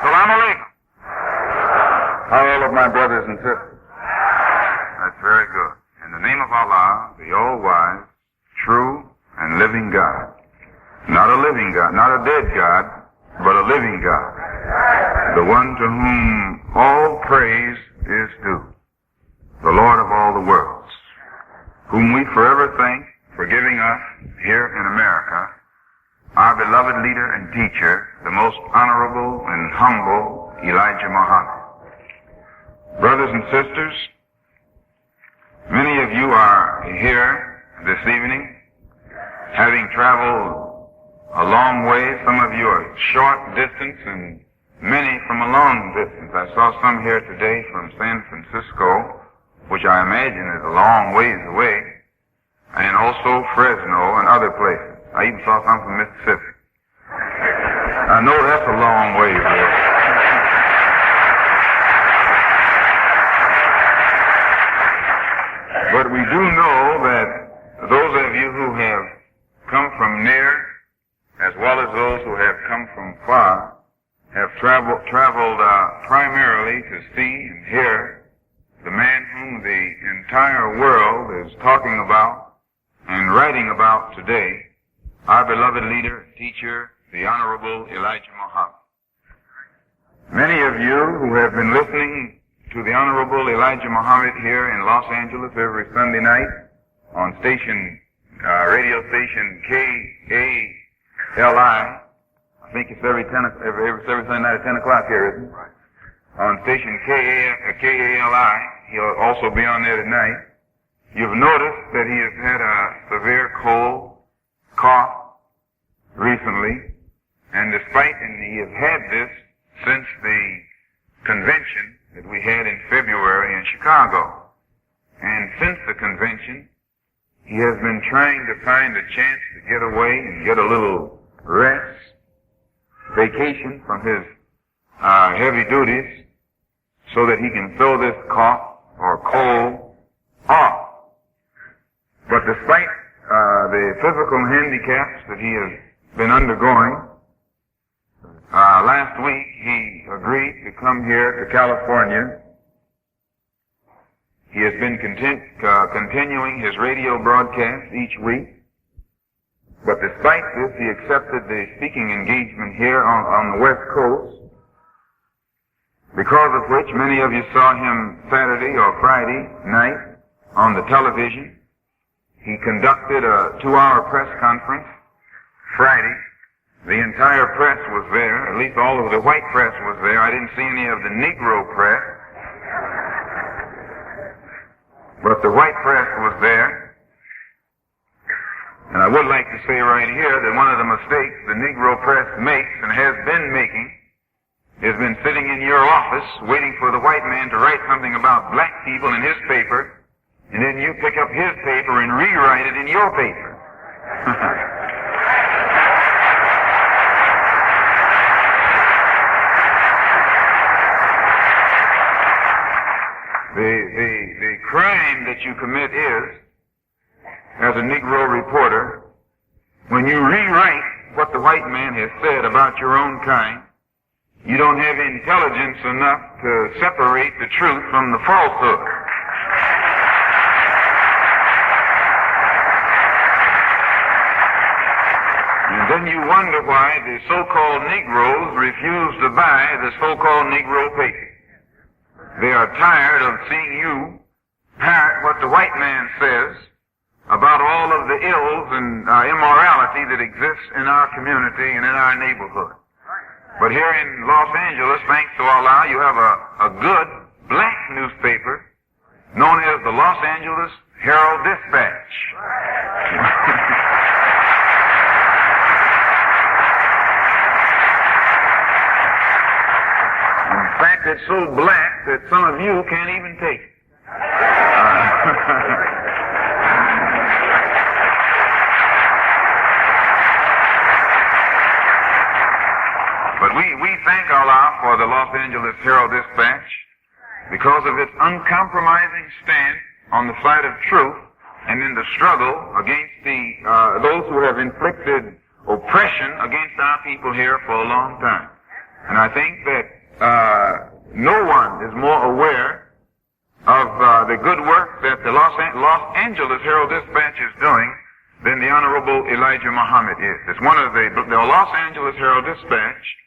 Assalamu alaikum. How are all of my brothers and sisters? That's very good. In the name of Allah, the all-wise, true, and living God. Not a living God, not a dead God, but a living God. The one to whom all praise is due. The Lord of all the worlds, whom we forever thank for giving us, here in America, our beloved leader and teacher, the most honorable and humble Elijah Muhammad. Brothers and sisters, many of you are here this evening, having traveled a long way. Some of you are short distance and many from a long distance. I saw some here today from San Francisco, which I imagine is a long ways away, and also Fresno and other places. I even saw some from Mississippi. I know that's a long ways away. But we do know that those of you who have come from near, as well as those who have come from far, have traveled primarily to see and hear the man whom the entire world is talking about and writing about today, our beloved leader and teacher, the Honorable Elijah Muhammad. Many of you who have been listening to the Honorable Elijah Muhammad here in Los Angeles every Sunday night on radio station KALI. I think it's every Sunday night at 10 o'clock here, isn't it? Right. On station KALI, he'll also be on there tonight. You've noticed that he has had a severe cold, cough recently, and he has had this since the convention that we had in February in Chicago. And since the convention, he has been trying to find a chance to get away and get a little rest, vacation from his heavy duties, so that he can throw this cough or cold off. But despite the physical handicaps that he has been undergoing, last week he agreed to come here to California. He has been continuing his radio broadcast each week. But despite this, he accepted the speaking engagement here on the West Coast, because of which many of you saw him Saturday or Friday night on the television. He conducted a 2-hour press conference Friday. The entire press was there, at least all of the white press was there. I didn't see any of the Negro press, but the white press was there. And I would like to say right here that one of the mistakes the Negro press makes and has been making has been sitting in your office waiting for the white man to write something about black people in his paper, and then you pick up his paper and rewrite it in your paper. The crime that you commit is, as a Negro reporter, when you rewrite what the white man has said about your own kind, you don't have intelligence enough to separate the truth from the falsehood. And then you wonder why the so-called Negroes refuse to buy the so-called Negro paper. They are tired of seeing you parrot what the white man says about all of the ills and immorality that exists in our community and in our neighborhood. But here in Los Angeles, thanks to Allah, you have a good black newspaper known as the Los Angeles Herald-Dispatch. In fact, it's so black that some of you can't even take it. But we thank Allah for the Los Angeles Herald-Dispatch because of its uncompromising stand on the side of truth and in the struggle against those who have inflicted oppression against our people here for a long time. And I think that no one is more aware of the good work that the Los Angeles Herald-Dispatch is doing than the Honorable Elijah Muhammad is. It's one of the Los Angeles Herald-Dispatch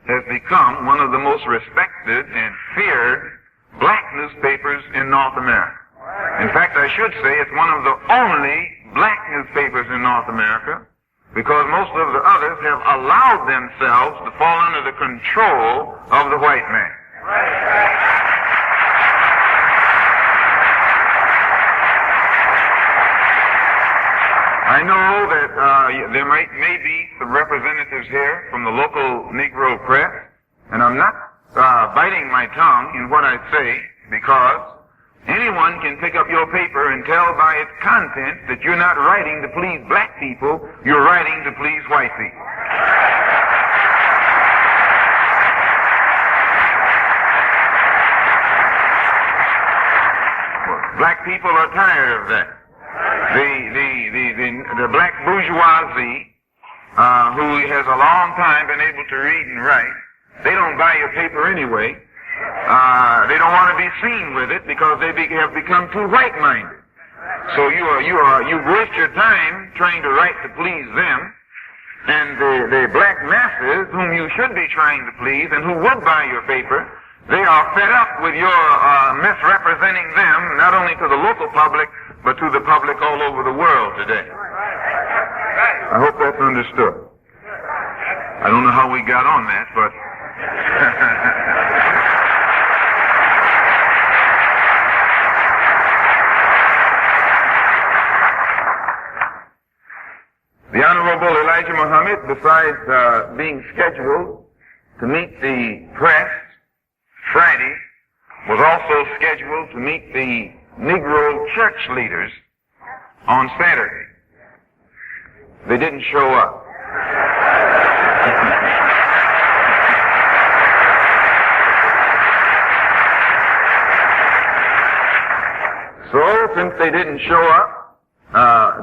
has become one of the most respected and feared black newspapers in North America. In fact, I should say it's one of the only black newspapers in North America, because most of the others have allowed themselves to fall under the control of the white man. I know that there may be some representatives here from the local Negro press, and I'm not biting my tongue in what I say, because anyone can pick up your paper and tell by its content that you're not writing to please black people, you're writing to please white people. Well, black people are tired of that. The black bourgeoisie, who has a long time been able to read and write, they don't buy your paper anyway. They don't want to be seen with it because they have become too white-minded. So you waste your time trying to write to please them, and the black masses whom you should be trying to please and who would buy your paper, they are fed up with your misrepresenting them, not only to the local public, but to the public all over the world today. I hope that's understood. I don't know how we got on that, but the Honorable Elijah Muhammad, besides being scheduled to meet the press Friday, was also scheduled to meet the Negro church leaders on Saturday. They didn't show up. So, since they didn't show up,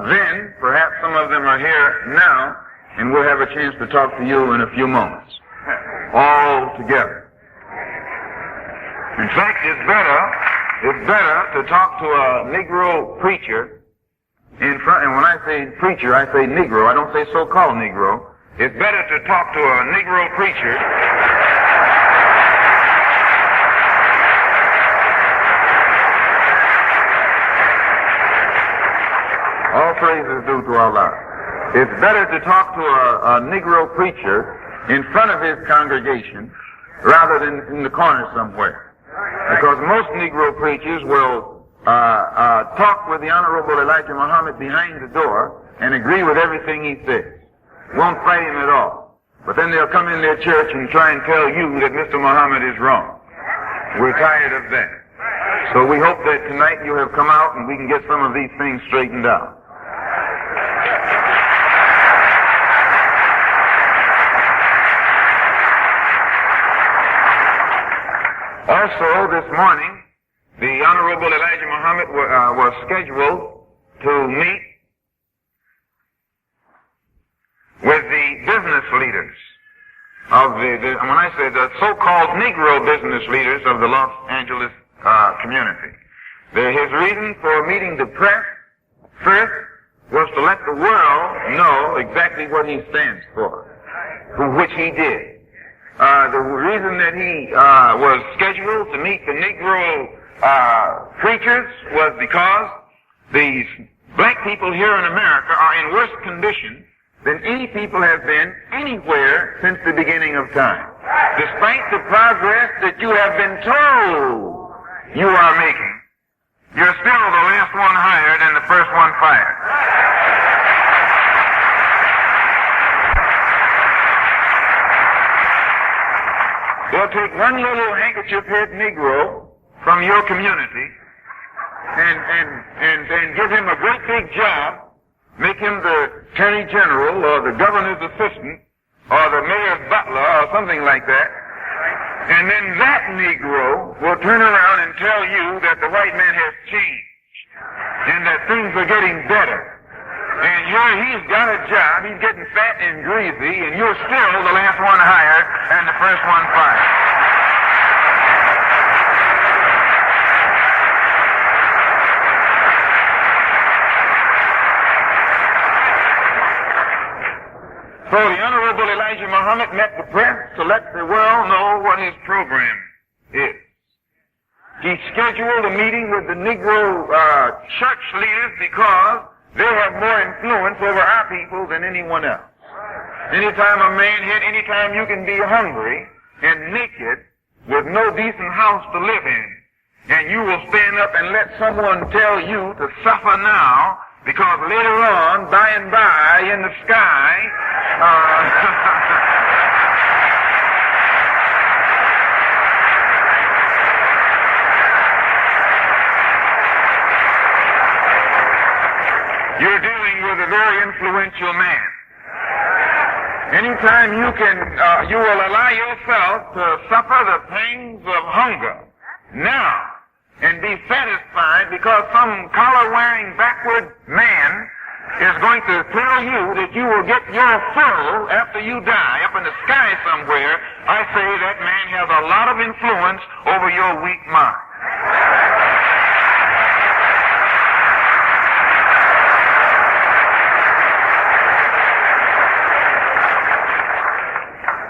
then perhaps some of them are here now, and we'll have a chance to talk to you in a few moments, all together. In fact, it's better to talk to a Negro preacher in front, and when I say preacher, I say Negro, I don't say so-called Negro. It's better to talk to a Negro preacher all praises due to Allah. It's better to talk to a Negro preacher in front of his congregation rather than in the corner somewhere. Because most Negro preachers will talk with the Honorable Elijah Muhammad behind the door and agree with everything he says. Won't fight him at all. But then they'll come in their church and try and tell you that Mr. Muhammad is wrong. We're tired of that. So we hope that tonight you have come out and we can get some of these things straightened out. Also, this morning, the Honorable Elijah Muhammad was scheduled to meet with the business leaders of when I say the so-called Negro business leaders of the Los Angeles community. His reason for meeting the press first was to let the world know exactly what he stands for, which he did. The reason that he was scheduled to meet the Negro preachers was because these black people here in America are in worse condition than any people have been anywhere since the beginning of time. Despite the progress that you have been told you are making, you're still the last one hired and the first one fired. They'll take one little handkerchief-head Negro from your community and give him a great big job, make him the attorney general or the governor's assistant or the mayor's butler or something like that. And then that Negro will turn around and tell you that the white man has changed and that things are getting better. And here he's got a job, he's getting fat and greasy, and you're still the last one hired, and the first one fired. So the Honorable Elijah Muhammad met the press to let the world know what his program is. He scheduled a meeting with the Negro church leaders because they have more influence over our people than anyone else. Anytime you can be hungry and naked with no decent house to live in, and you will stand up and let someone tell you to suffer now because later on, by and by, in the sky, you're dealing with a very influential man. Anytime you will allow yourself to suffer the pangs of hunger now and be satisfied because some collar-wearing backward man is going to tell you that you will get your fill after you die up in the sky somewhere, I say that man has a lot of influence over your weak mind.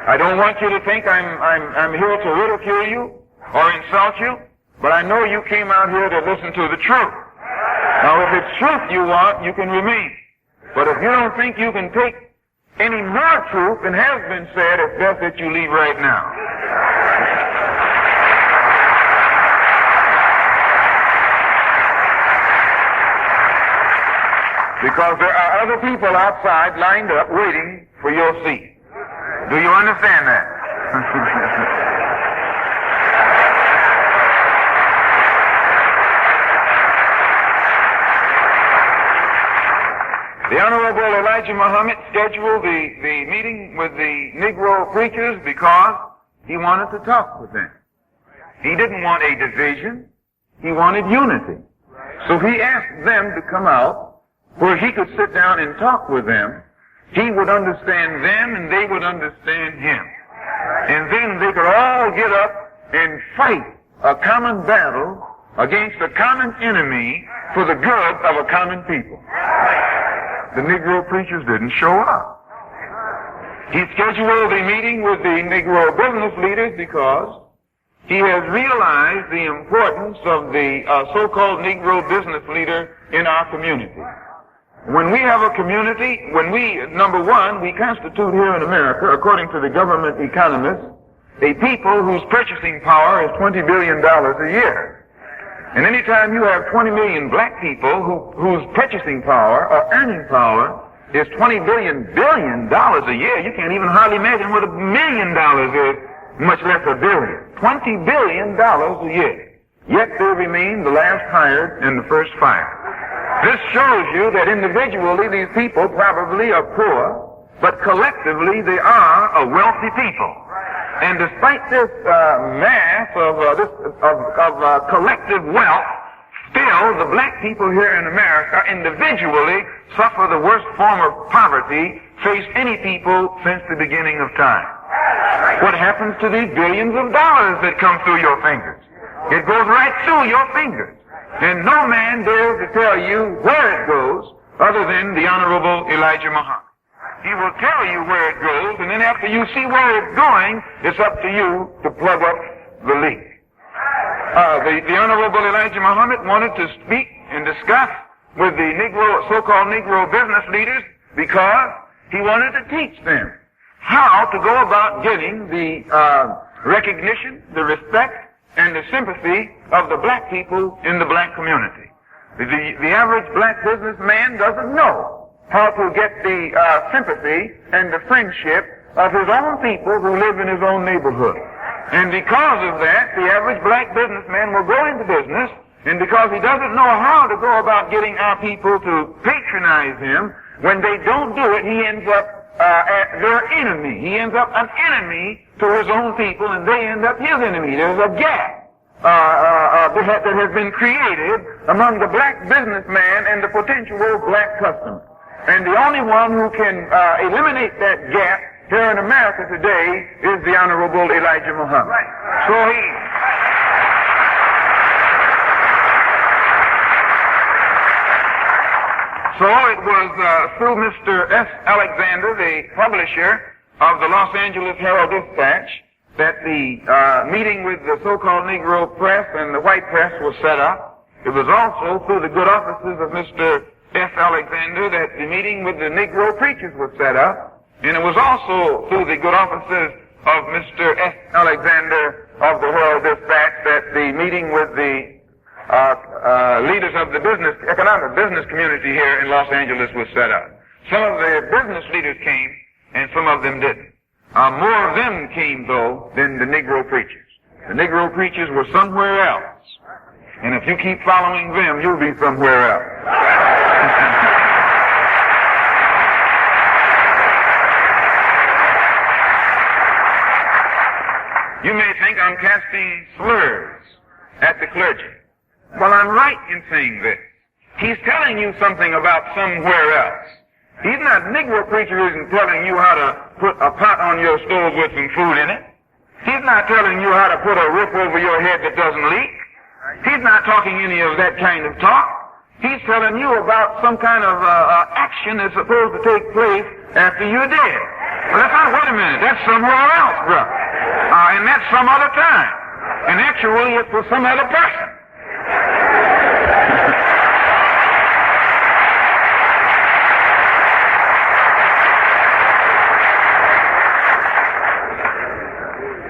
I don't want you to think I'm here to ridicule you or insult you, but I know you came out here to listen to the truth. Now, if it's truth you want, you can remain. But if you don't think you can take any more truth than has been said, it's best that you leave right now. Because there are other people outside lined up waiting for your seat. Do you understand that? The Honorable Elijah Muhammad scheduled the meeting with the Negro preachers because he wanted to talk with them. He didn't want a division. He wanted unity. So he asked them to come out where he could sit down and talk with them. He would understand them and they would understand him. And then they could all get up and fight a common battle against a common enemy for the good of a common people. The Negro preachers didn't show up. He scheduled a meeting with the Negro business leaders because he has realized the importance of the so-called Negro business leader in our community. When we have a community, number one, we constitute here in America, according to the government economists, a people whose purchasing power is $20 billion a year. And anytime you have 20 million black people whose purchasing power or earning power is $20 billion a year, you can't even hardly imagine what $1 million is, much less $1 billion. $20 billion a year. Yet they remain the last hired and the first fired. This shows you that individually these people probably are poor, but collectively they are a wealthy people. And despite this mass of collective wealth, still the black people here in America individually suffer the worst form of poverty faced any people since the beginning of time. What happens to these billions of dollars that come through your fingers? It goes right through your fingers. And no man dares to tell you where it goes other than the Honorable Elijah Muhammad. He will tell you where it goes, and then after you see where it's going, it's up to you to plug up the leak. The Honorable Elijah Muhammad wanted to speak and discuss with the so-called Negro business leaders because he wanted to teach them how to go about getting the recognition, the respect, and the sympathy of the black people in the black community. The average black businessman doesn't know how to get the sympathy and the friendship of his own people who live in his own neighborhood. And because of that, the average black businessman will go into business, and because he doesn't know how to go about getting our people to patronize him, when they don't do it, he ends up their enemy. He ends up an enemy to his own people, and they end up his enemy. There's a gap that has been created among the black businessman and the potential black customer. And the only one who can eliminate that gap here in America today is the Honorable Elijah Muhammad. So it was through Mr. S. Alexander, the publisher of the Los Angeles Herald-Dispatch, that the meeting with the so-called Negro press and the white press was set up. It was also through the good offices of Mr. S. Alexander that the meeting with the Negro preachers was set up. And it was also through the good offices of Mr. S. Alexander of the Herald-Dispatch that the meeting with the leaders of the economic business community here in Los Angeles was set up. Some of the business leaders came, and some of them didn't. More of them came, though, than the Negro preachers. The Negro preachers were somewhere else. And if you keep following them, you'll be somewhere else. You may think I'm casting slurs at the clergy. Well, I'm right in saying this. He's telling you something about somewhere else. He's not, Negro preacher isn't telling you how to put a pot on your stove with some food in it. He's not telling you how to put a roof over your head that doesn't leak. He's not talking any of that kind of talk. He's telling you about some kind of action that's supposed to take place after you're dead. Well, that's not, wait a minute, that's somewhere else, brother. And that's some other time. And actually, it's for some other person.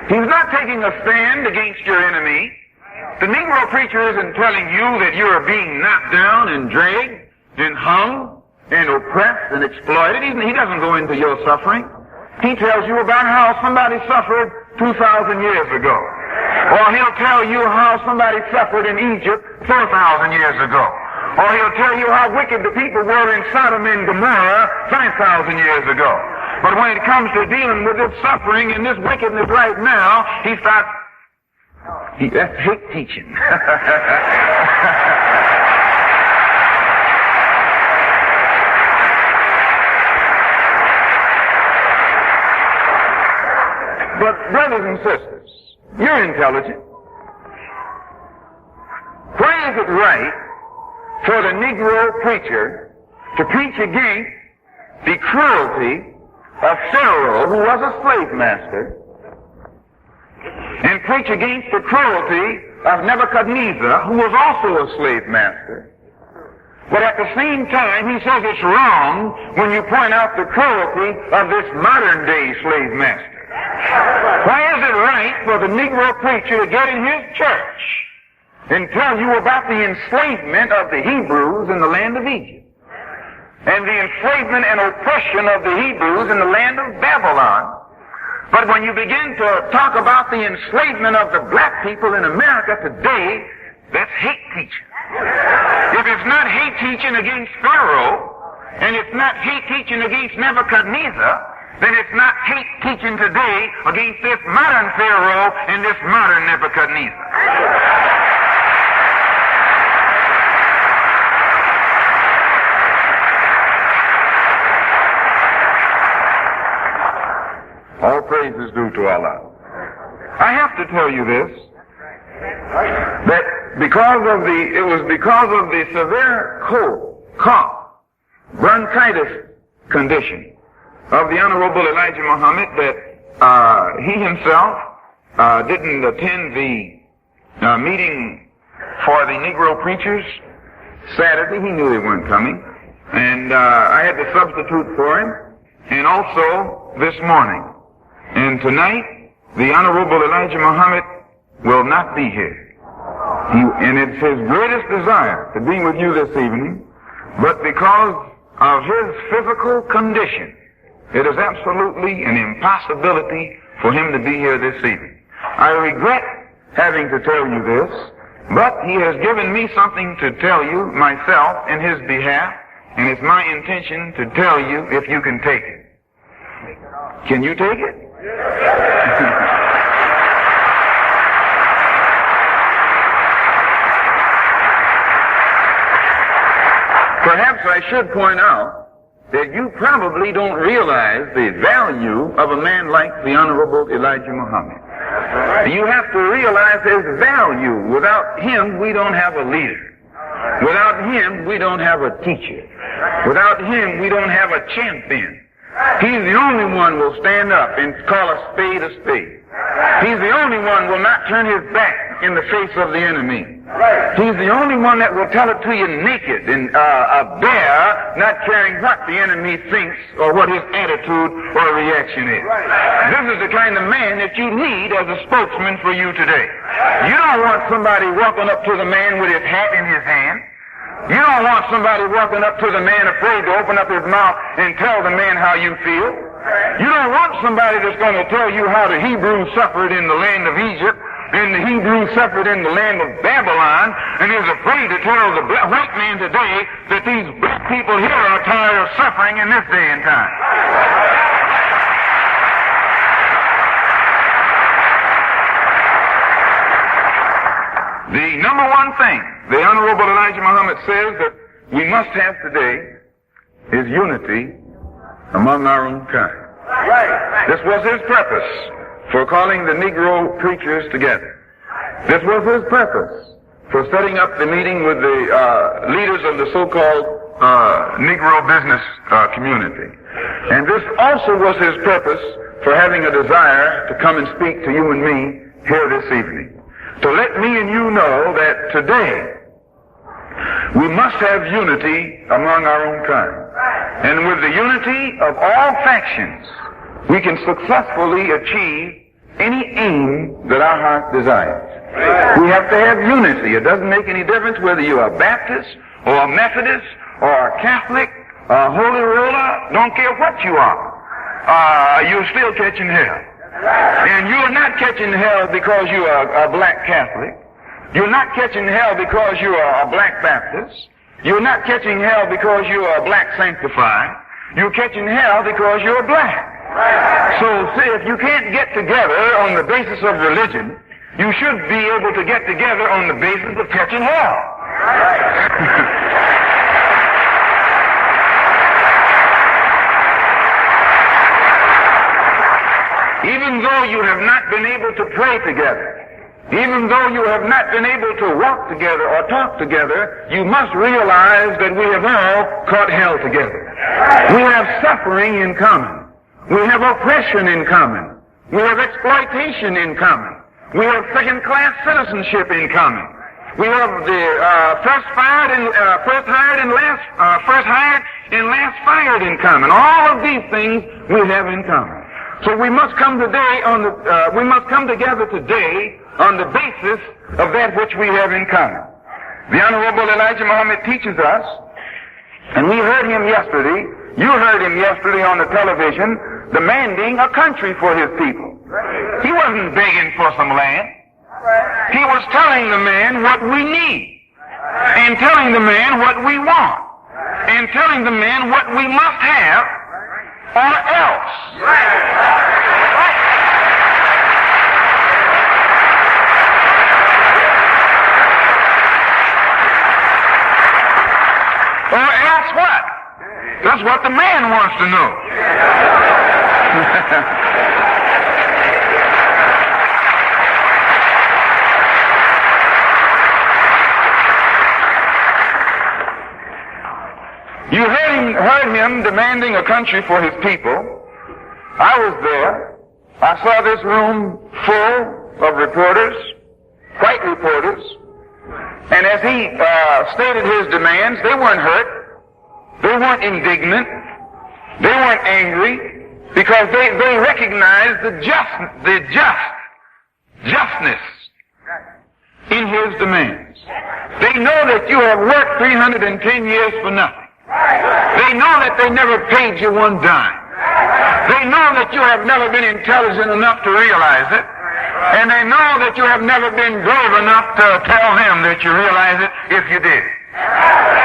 He's not taking a stand against your enemy. The Negro preacher isn't telling you that you're being knocked down and dragged and hung and oppressed and exploited. He doesn't go into your suffering. He tells you about how somebody suffered 2,000 years ago. Or he'll tell you how somebody suffered in Egypt 4,000 years ago. Or he'll tell you how wicked the people were in Sodom and Gomorrah 5,000 years ago. But when it comes to dealing with this suffering and this wickedness right now, he starts, that's hate teaching. But brothers and sisters, you're intelligent. Why is it right for the Negro preacher to preach against the cruelty of Pharaoh, who was a slave master, and preach against the cruelty of Nebuchadnezzar, who was also a slave master? But at the same time, he says it's wrong when you point out the cruelty of this modern-day slave master. Why is it right for the Negro preacher to get in his church and tell you about the enslavement of the Hebrews in the land of Egypt, and the enslavement and oppression of the Hebrews in the land of Babylon? But when you begin to talk about the enslavement of the black people in America today, that's hate teaching. If it's not hate teaching against Pharaoh, and it's not hate teaching against Nebuchadnezzar, then it's not hate teaching today against this modern Pharaoh and this modern Nebuchadnezzar. All praise is due to Allah. I have to tell you this, that it was because of the severe cough, bronchitis condition of the Honorable Elijah Muhammad that he himself didn't attend the meeting for the Negro preachers Saturday. He knew they weren't coming. And I had to substitute for him. And also this morning. And tonight, the Honorable Elijah Muhammad will not be here. And it's his greatest desire to be with you this evening, but because of his physical condition, it is absolutely an impossibility for him to be here this evening. I regret having to tell you this, but he has given me something to tell you myself in his behalf, and it's my intention to tell you if you can take it. Can you take it? Perhaps I should point out that you probably don't realize the value of a man like the Honorable Elijah Muhammad. You have to realize his value. Without him, we don't have a leader. Without him, we don't have a teacher. Without him, we don't have a champion. He's the only one who will stand up and call a spade a spade. He's the only one who will not turn his back in the face of the enemy. He's the only one that will tell it to you naked and a bear, not caring what the enemy thinks or what his attitude or reaction is. This is the kind of man that you need as a spokesman for you today. You don't want somebody walking up to the man with his hat in his hand. You don't want somebody walking up to the man afraid to open up his mouth and tell the man how you feel. You don't want somebody that's going to tell you how the Hebrews suffered in the land of Egypt and the Hebrews suffered in the land of Babylon and is afraid to tell the white man today that these black people here are tired of suffering in this day and time. The number one thing the Honorable Elijah Muhammad says that we must have today is unity among our own kind. This was his purpose for calling the Negro preachers together. This was his purpose for setting up the meeting with the leaders of the so-called Negro business community. And this also was his purpose for having a desire to come and speak to you and me here this evening. To let me and you know that today we must have unity among our own kind. And with the unity of all factions, we can successfully achieve any aim that our heart desires. We have to have unity. It doesn't make any difference whether you are Baptist or a Methodist or a Catholic or a Holy Roller. Don't care what you are. You're still catching hell. And you're not catching hell because you are a black Catholic. You're not catching hell because you are a black Baptist. You're not catching hell because you are a black sanctified. You're catching hell because you're black. So, see, if you can't get together on the basis of religion, you should be able to get together on the basis of catching hell. Even though you have not been able to pray together, even though you have not been able to walk together or talk together, you must realize that we have all caught hell together. We have suffering in common. We have oppression in common. We have exploitation in common. We have second-class citizenship in common. We have the first hired and last fired in common. All of these things we have in common. So we must come together today on the basis of that which we have in common. The Honorable Elijah Muhammad teaches us, and we heard him yesterday, you heard him yesterday on the television, demanding a country for his people. He wasn't begging for some land. He was telling the man what we need, and telling the man what we want, and telling the man what we must have, or else. Or else what? That's what the man wants to know. You heard him demanding a country for his people. I was there. I saw this room full of reporters, white reporters, and as he stated his demands, they weren't hurt. They weren't indignant. They weren't angry, because they recognized the justness in his demands. They know that you have worked 310 years for nothing. They know that they never paid you one dime. They know that you have never been intelligent enough to realize it. And they know that you have never been brave enough to tell them that you realize it if you did.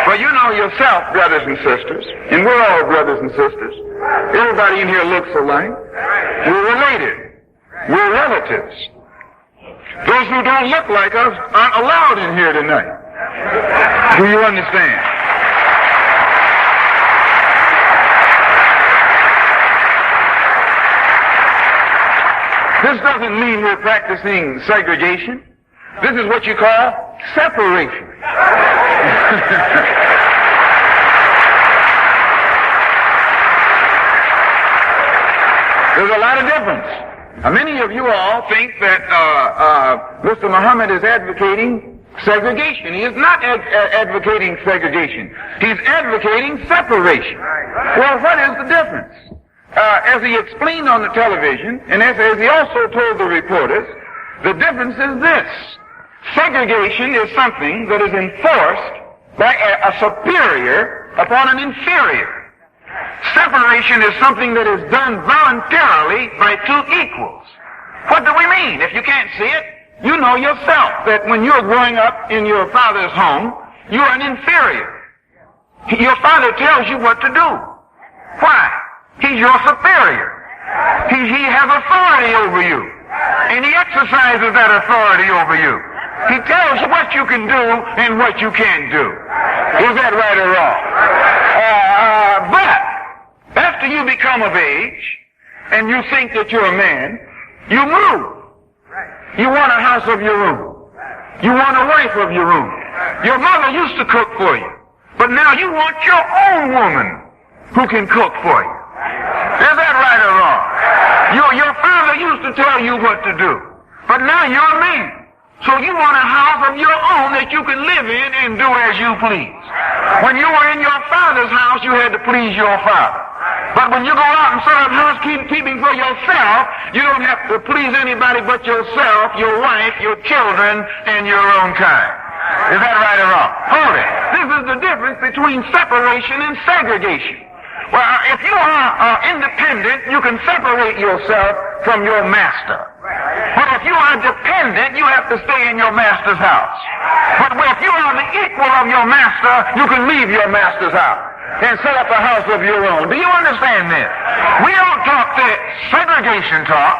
But you know yourself, brothers and sisters, and we're all brothers and sisters. Everybody in here looks alike. We're related. We're relatives. Those who don't look like us aren't allowed in here tonight. Do you understand? This doesn't mean we're practicing segregation. This is what you call separation. There's a lot of difference. Many of you all think that Mr. Muhammad is advocating segregation. He is not advocating segregation. He's advocating separation. Well, what is the difference? As he explained on the television, and as he also told the reporters, the difference is this. Segregation is something that is enforced by a superior upon an inferior. Separation is something that is done voluntarily by two equals. What do we mean? If you can't see it, you know yourself that when you're growing up in your father's home, you're an inferior. Your father tells you what to do. Why? He's your superior. He has authority over you. And he exercises that authority over you. He tells you what you can do and what you can't do. Is that right or wrong? But after you become of age and you think that you're a man, you move. You want a house of your own. You want a wife of your own. Your mother used to cook for you, but now you want your own woman who can cook for you. Is that right or wrong? Your father used to tell you what to do, but now you're a man. So you want a house of your own that you can live in and do as you please. When you were in your father's house, you had to please your father. But when you go out and set up housekeeping for yourself, you don't have to please anybody but yourself, your wife, your children, and your own kind. Is that right or wrong? Hold it. This is the difference between separation and segregation. Well, if you are independent, you can separate yourself from your master. But if you are dependent, you have to stay in your master's house. But if you are the equal of your master, you can leave your master's house and set up a house of your own. Do you understand this? We don't talk the segregation talk,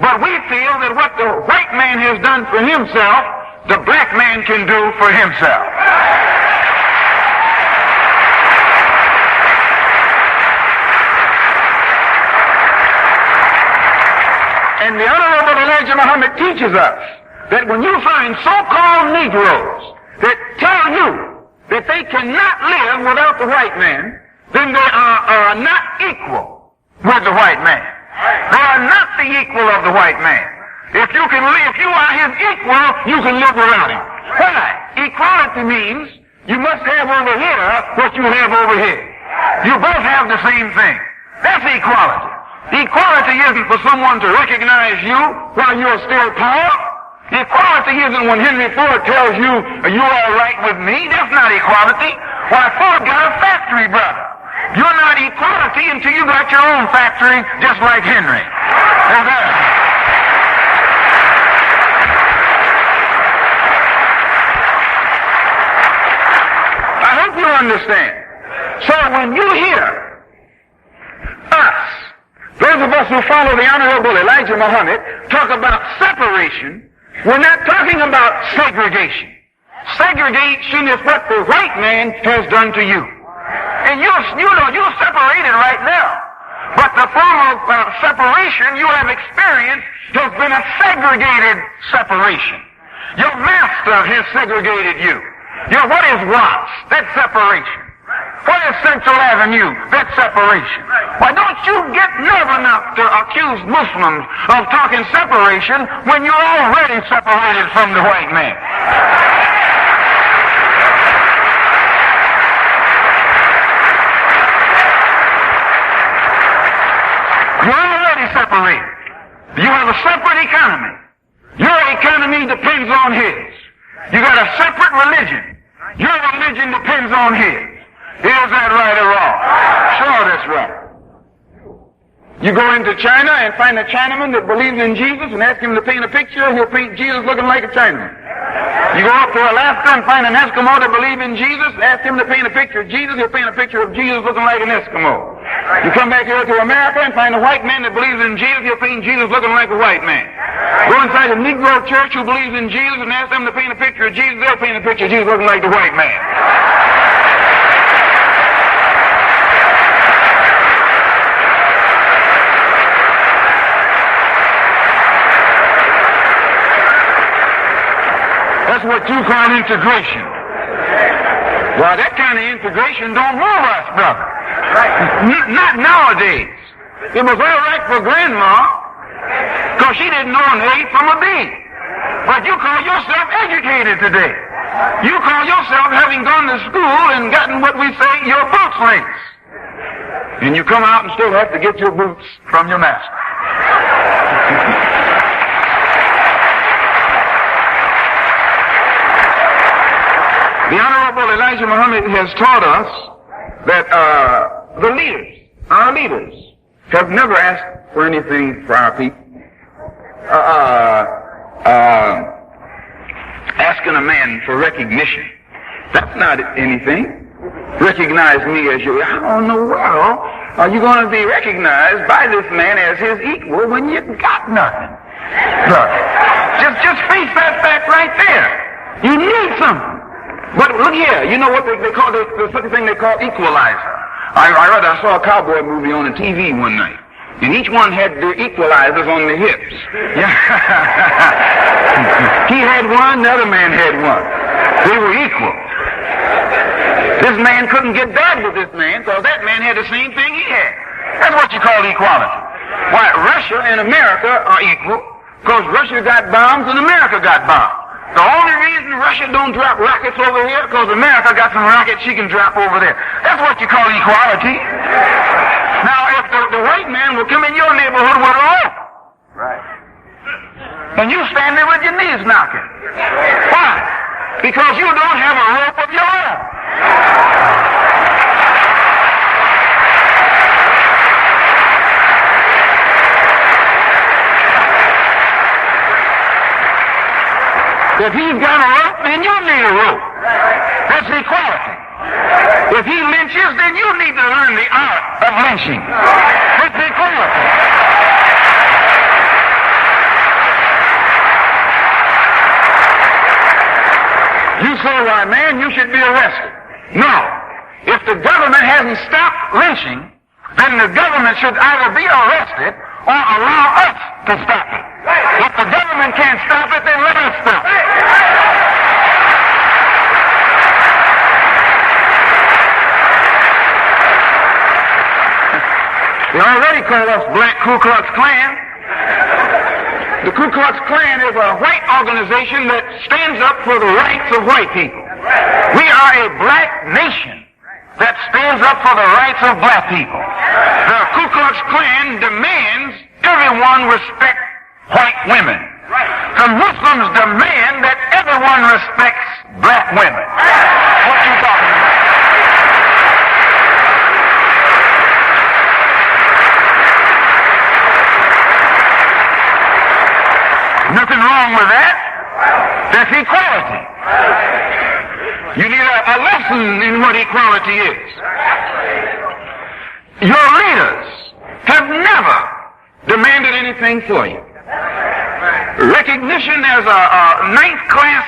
but we feel that what the white man has done for himself, the black man can do for himself. And the Honorable Elijah Muhammad teaches us that when you find so-called Negroes that tell you that they cannot live without the white man, then they are not equal with the white man. They are not the equal of the white man. If you are his equal, you can live without him. Why? Equality means you must have over here what you have over here. You both have the same thing. That's equality. Equality isn't for someone to recognize you while you're still poor. Equality isn't when Henry Ford tells you, you're all right with me. That's not equality. Why, Ford got a factory, brother. You're not equality until you got your own factory, just like Henry. I hope you understand. So when you hear us, those of us who follow the Honorable Elijah Muhammad, talk about separation, we're not talking about segregation. Segregation is what the white man has done to you. And you're separated right now. But the form of separation you have experienced has been a segregated separation. Your master has segregated you. What is Watts? That's separation. What is Central Avenue? That's separation. Why don't you get nerve enough to accuse Muslims of talking separation when you're already separated from the white man? You're already separated. You have a separate economy. Your economy depends on his. You got a separate religion. Your religion depends on his. Is that right or wrong? Sure, that's right. You go into China and find a Chinaman that believes in Jesus and ask him to paint a picture, he'll paint Jesus looking like a Chinaman. You go up to Alaska and find an Eskimo that believes in Jesus, ask him to paint a picture of Jesus, he'll paint a picture of Jesus looking like an Eskimo. You come back here to America and find a white man that believes in Jesus, he'll paint Jesus looking like a white man. Go inside a Negro church who believes in Jesus and ask them to paint a picture of Jesus, they'll paint a picture of Jesus looking like the white man. That's what you call integration. Well, that kind of integration don't move us, brother. Not nowadays. It was all right for Grandma, because she didn't know an A from a B. But you call yourself educated today. You call yourself having gone to school and gotten what we say your boots lengths. And you come out and still have to get your boots from your master. The Honorable Elijah Muhammad has taught us that the leaders, our leaders, have never asked for anything for our people. Asking a man for recognition, that's not anything. Recognize me as you. How in the world are you going to be recognized by this man as his equal when you got nothing? Look, just face that fact right there. You need something. But look here, you know what they call the certain thing they call equalizer. I saw a cowboy movie on the TV one night, and each one had their equalizers on the hips. Yeah. He had one, the other man had one. They were equal. This man couldn't get bad with this man because that man had the same thing he had. That's what you call equality. Why, Russia and America are equal because Russia got bombs and America got bombs. The only reason Russia don't drop rockets over here because America got some rockets she can drop over there. That's what you call equality. Now, if the white man will come in your neighborhood with a rope, right, and you stand there with your knees knocking. Why? Because you don't have a rope of your own. If he's got a rope, then you need a rope. That's equality. If he lynches, then you need to learn the art of lynching. That's equality. You say, why, man, you should be arrested. No. If the government hasn't stopped lynching, then the government should either be arrested or allow us to stop it. If the government can't stop it, then let us stop it. They already call us Black Ku Klux Klan. The Ku Klux Klan is a white organization that stands up for the rights of white people. We are a black nation that stands up for the rights of black people. The Ku Klux Klan demands everyone respect white women. The Muslims demand that everyone respects black women. What you talking about? Nothing wrong with that. That's equality. You need a lesson in what equality is. Your leaders have never demanded anything for you. Recognition as a ninth-class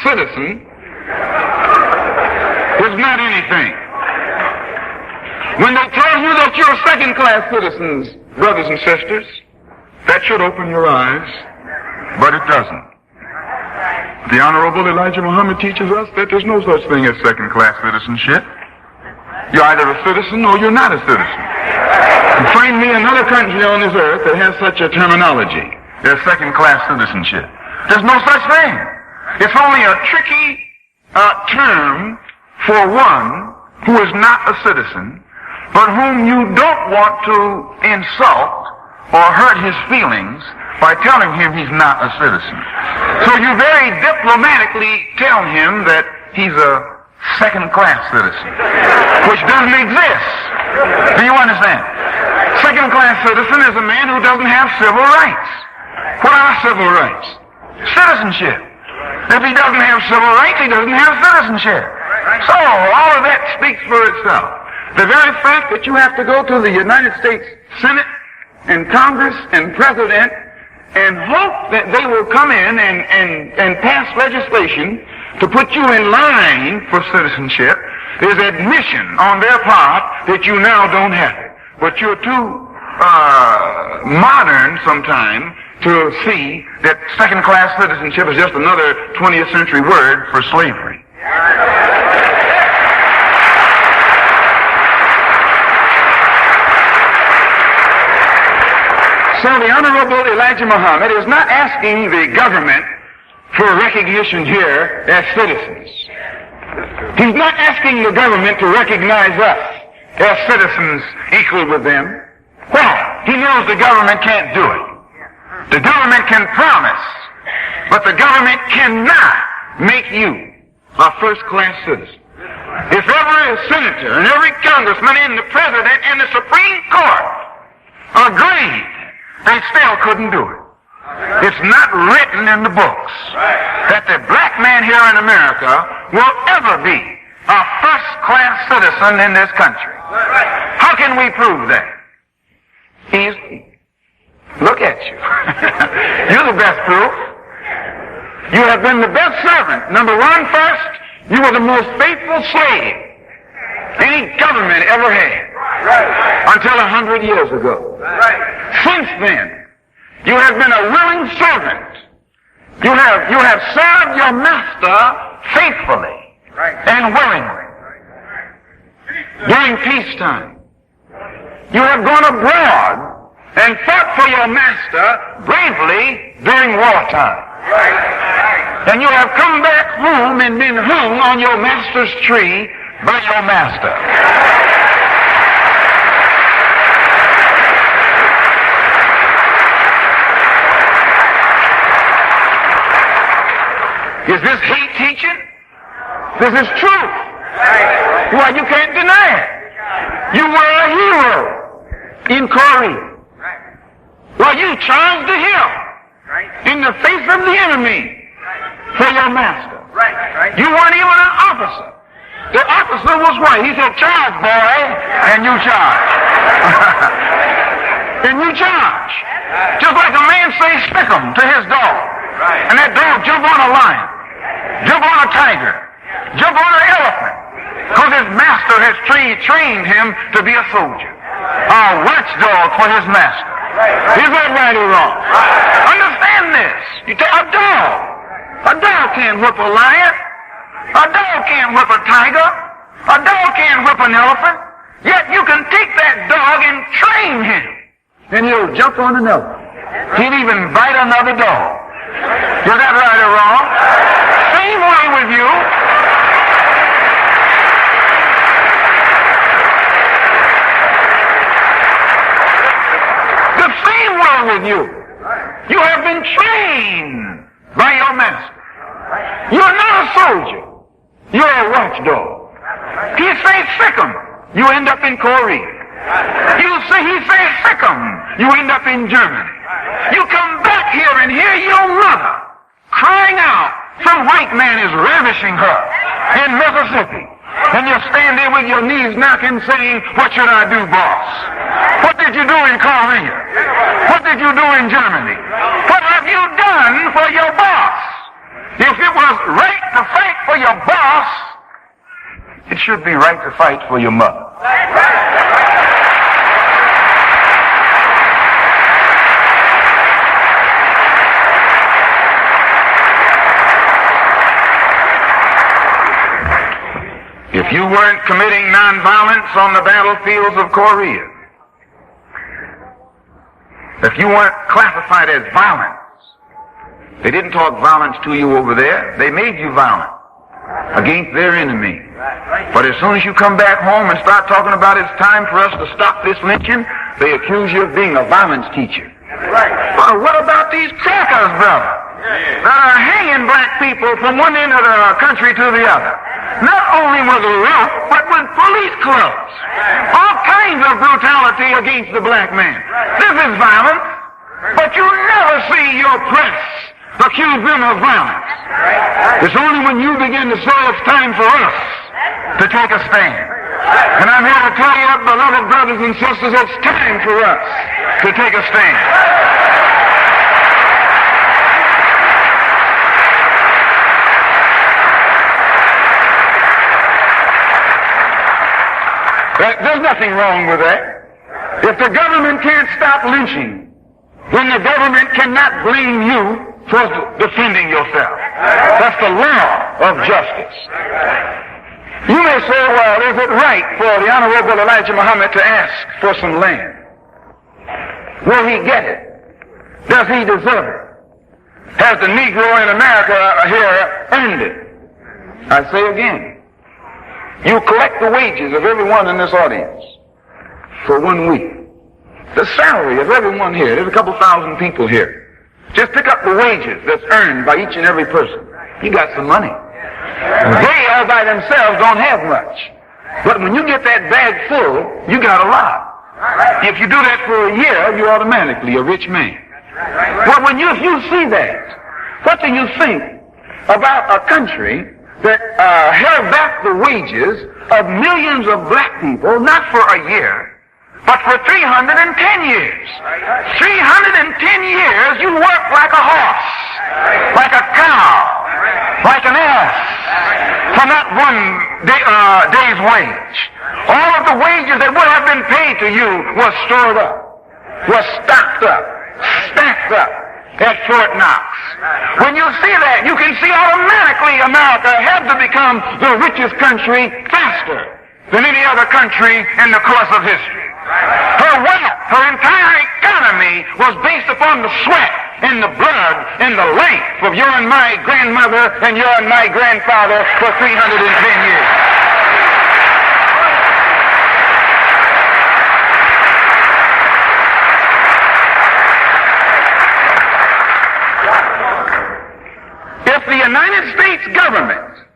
citizen is not anything. When they tell you that you're second-class citizens, brothers and sisters, that should open your eyes, but it doesn't. The Honorable Elijah Muhammad teaches us that there's no such thing as second-class citizenship. You're either a citizen or you're not a citizen. Find me another country on this earth that has such a terminology. There's second-class citizenship. There's no such thing. It's only a tricky term for one who is not a citizen, but whom you don't want to insult or hurt his feelings by telling him he's not a citizen. So you very diplomatically tell him that he's a second-class citizen, which doesn't exist. Do you understand? Second-class citizen is a man who doesn't have civil rights. What are civil rights? Citizenship. If he doesn't have civil rights, he doesn't have citizenship. So all of that speaks for itself. The very fact that you have to go to the United States Senate and Congress and President and hope that they will come in and pass legislation to put you in line for citizenship is admission on their part that you now don't have it. But you're too modern sometime to see that second-class citizenship is just another 20th century word for slavery. So the Honorable Elijah Muhammad is not asking the government for recognition here as citizens. He's not asking the government to recognize us as citizens equal with them. Why? He knows the government can't do it. The government can promise, but the government cannot make you a first-class citizen. If every senator and every congressman and the president and the Supreme Court agreed, they still couldn't do it. It's not written in the books that the black man here in America will ever be a first-class citizen in this country. How can we prove that? Easy. Look at you. You're the best proof. You have been the best servant. Number one, first, you were the most faithful slave any government ever had until 100 years ago. Since then, you have been a willing servant. You have served your master faithfully and willingly. During peacetime, you have gone abroad and fought for your master bravely during wartime. And you have come back home and been hung on your master's tree by your master. Is this hate teaching? This is truth. Why, you can't deny it. You were a hero in Korea. Well, you charged the hill in the face of the enemy for your master. You weren't even an officer. The officer was white. He said, "Charge, boy," and you charge. And you charge. Just like a man says, "Stick 'em" to his dog. And that dog jump on a lion, jump on a tiger, jump on an elephant, because his master has trained him to be a soldier, a watchdog for his master. Is that right or wrong? Understand this. You take a dog can't whip a lion, a dog can't whip a tiger, a dog can't whip an elephant, yet you can take that dog and train him, and he'll jump on an elephant. He'll even bite another dog. Is that right or wrong? Same way with you. The same way with you. You have been trained by your master. You're not a soldier. You're a watchdog. He says, "Sick 'em," you end up in Korea. He says, "Sick 'em," you end up in Germany. You come back here and hear your mother crying out some white man is ravishing her in Mississippi. And you stand there with your knees knocking saying, "What should I do, boss? What did you do in Korea? What did you do in Germany? What have you done for your boss?" If it was right to fight for your boss, it should be right to fight for your mother. If you weren't committing nonviolence on the battlefields of Korea, if you weren't classified as violent, they didn't talk violence to you over there. They made you violent against their enemy. But as soon as you come back home and start talking about it's time for us to stop this lynching, they accuse you of being a violence teacher. Well, what about these crackers, brother, that are hanging black people from one end of the country to the other? Not only with a rope, but with police clubs. All kinds of brutality against the black man. This is violence, but you never see your press accuse them of violence. It's only when you begin to say it's time for us to take a stand. And I'm here to tell you, beloved brothers and sisters, it's time for us to take a stand. There's nothing wrong with that. If the government can't stop lynching, then the government cannot blame you for defending yourself. That's the law of justice. You may say, well, is it right for the Honorable Elijah Muhammad to ask for some land? Will he get it? Does he deserve it? Has the Negro in America here earned it? I say again, you collect the wages of everyone in this audience for 1 week. The salary of everyone here, there's a couple thousand people here. Just pick up the wages that's earned by each and every person. You got some money. They all by themselves don't have much. But when you get that bag full, you got a lot. If you do that for a year, you're automatically a rich man. But when you see that, what do you think about a country that held back the wages of millions of black people, not for a year, but for 310 years. 310 years you work like a horse, like a cow, like an ass, for not one day's wage. All of the wages that would have been paid to you was stored up, was stocked up, stacked up at Fort Knox. When you see that, you can see automatically America had to become the richest country faster than any other country in the course of history. Her wealth, her entire economy was based upon the sweat and the blood and the life of your and my grandmother and your and my grandfather for 310 years. If the United States government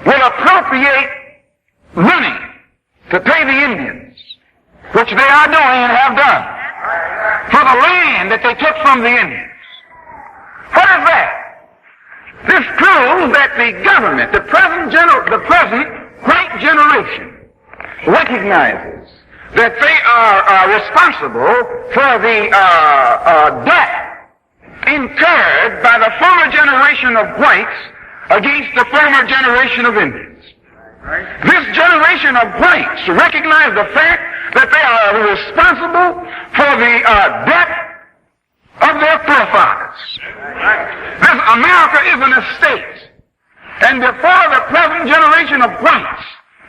will appropriate money to pay the Indians, which they are doing and have done, for the land that they took from the Indians. What is that? This proves that the government, the present white generation, recognizes that they are responsible for the debt incurred by the former generation of whites against the former generation of Indians. This generation of whites recognize the fact that they are responsible for the debt of their forefathers. This America is an estate, and before the present generation of whites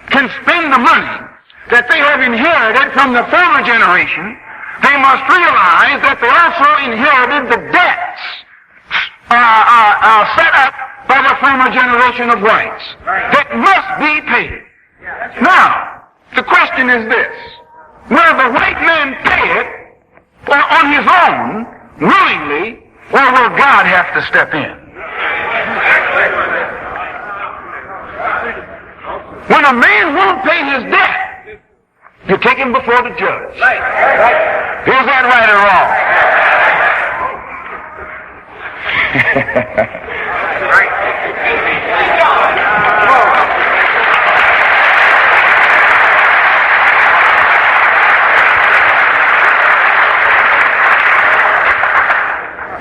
can spend the money that they have inherited from the former generation, they must realize that they also inherited the debts set up by the former generation of whites that must be paid. Now, the question is this: will the white man pay it on his own, willingly, or will God have to step in? When a man won't pay his debt, you take him before the judge. Is that right or wrong?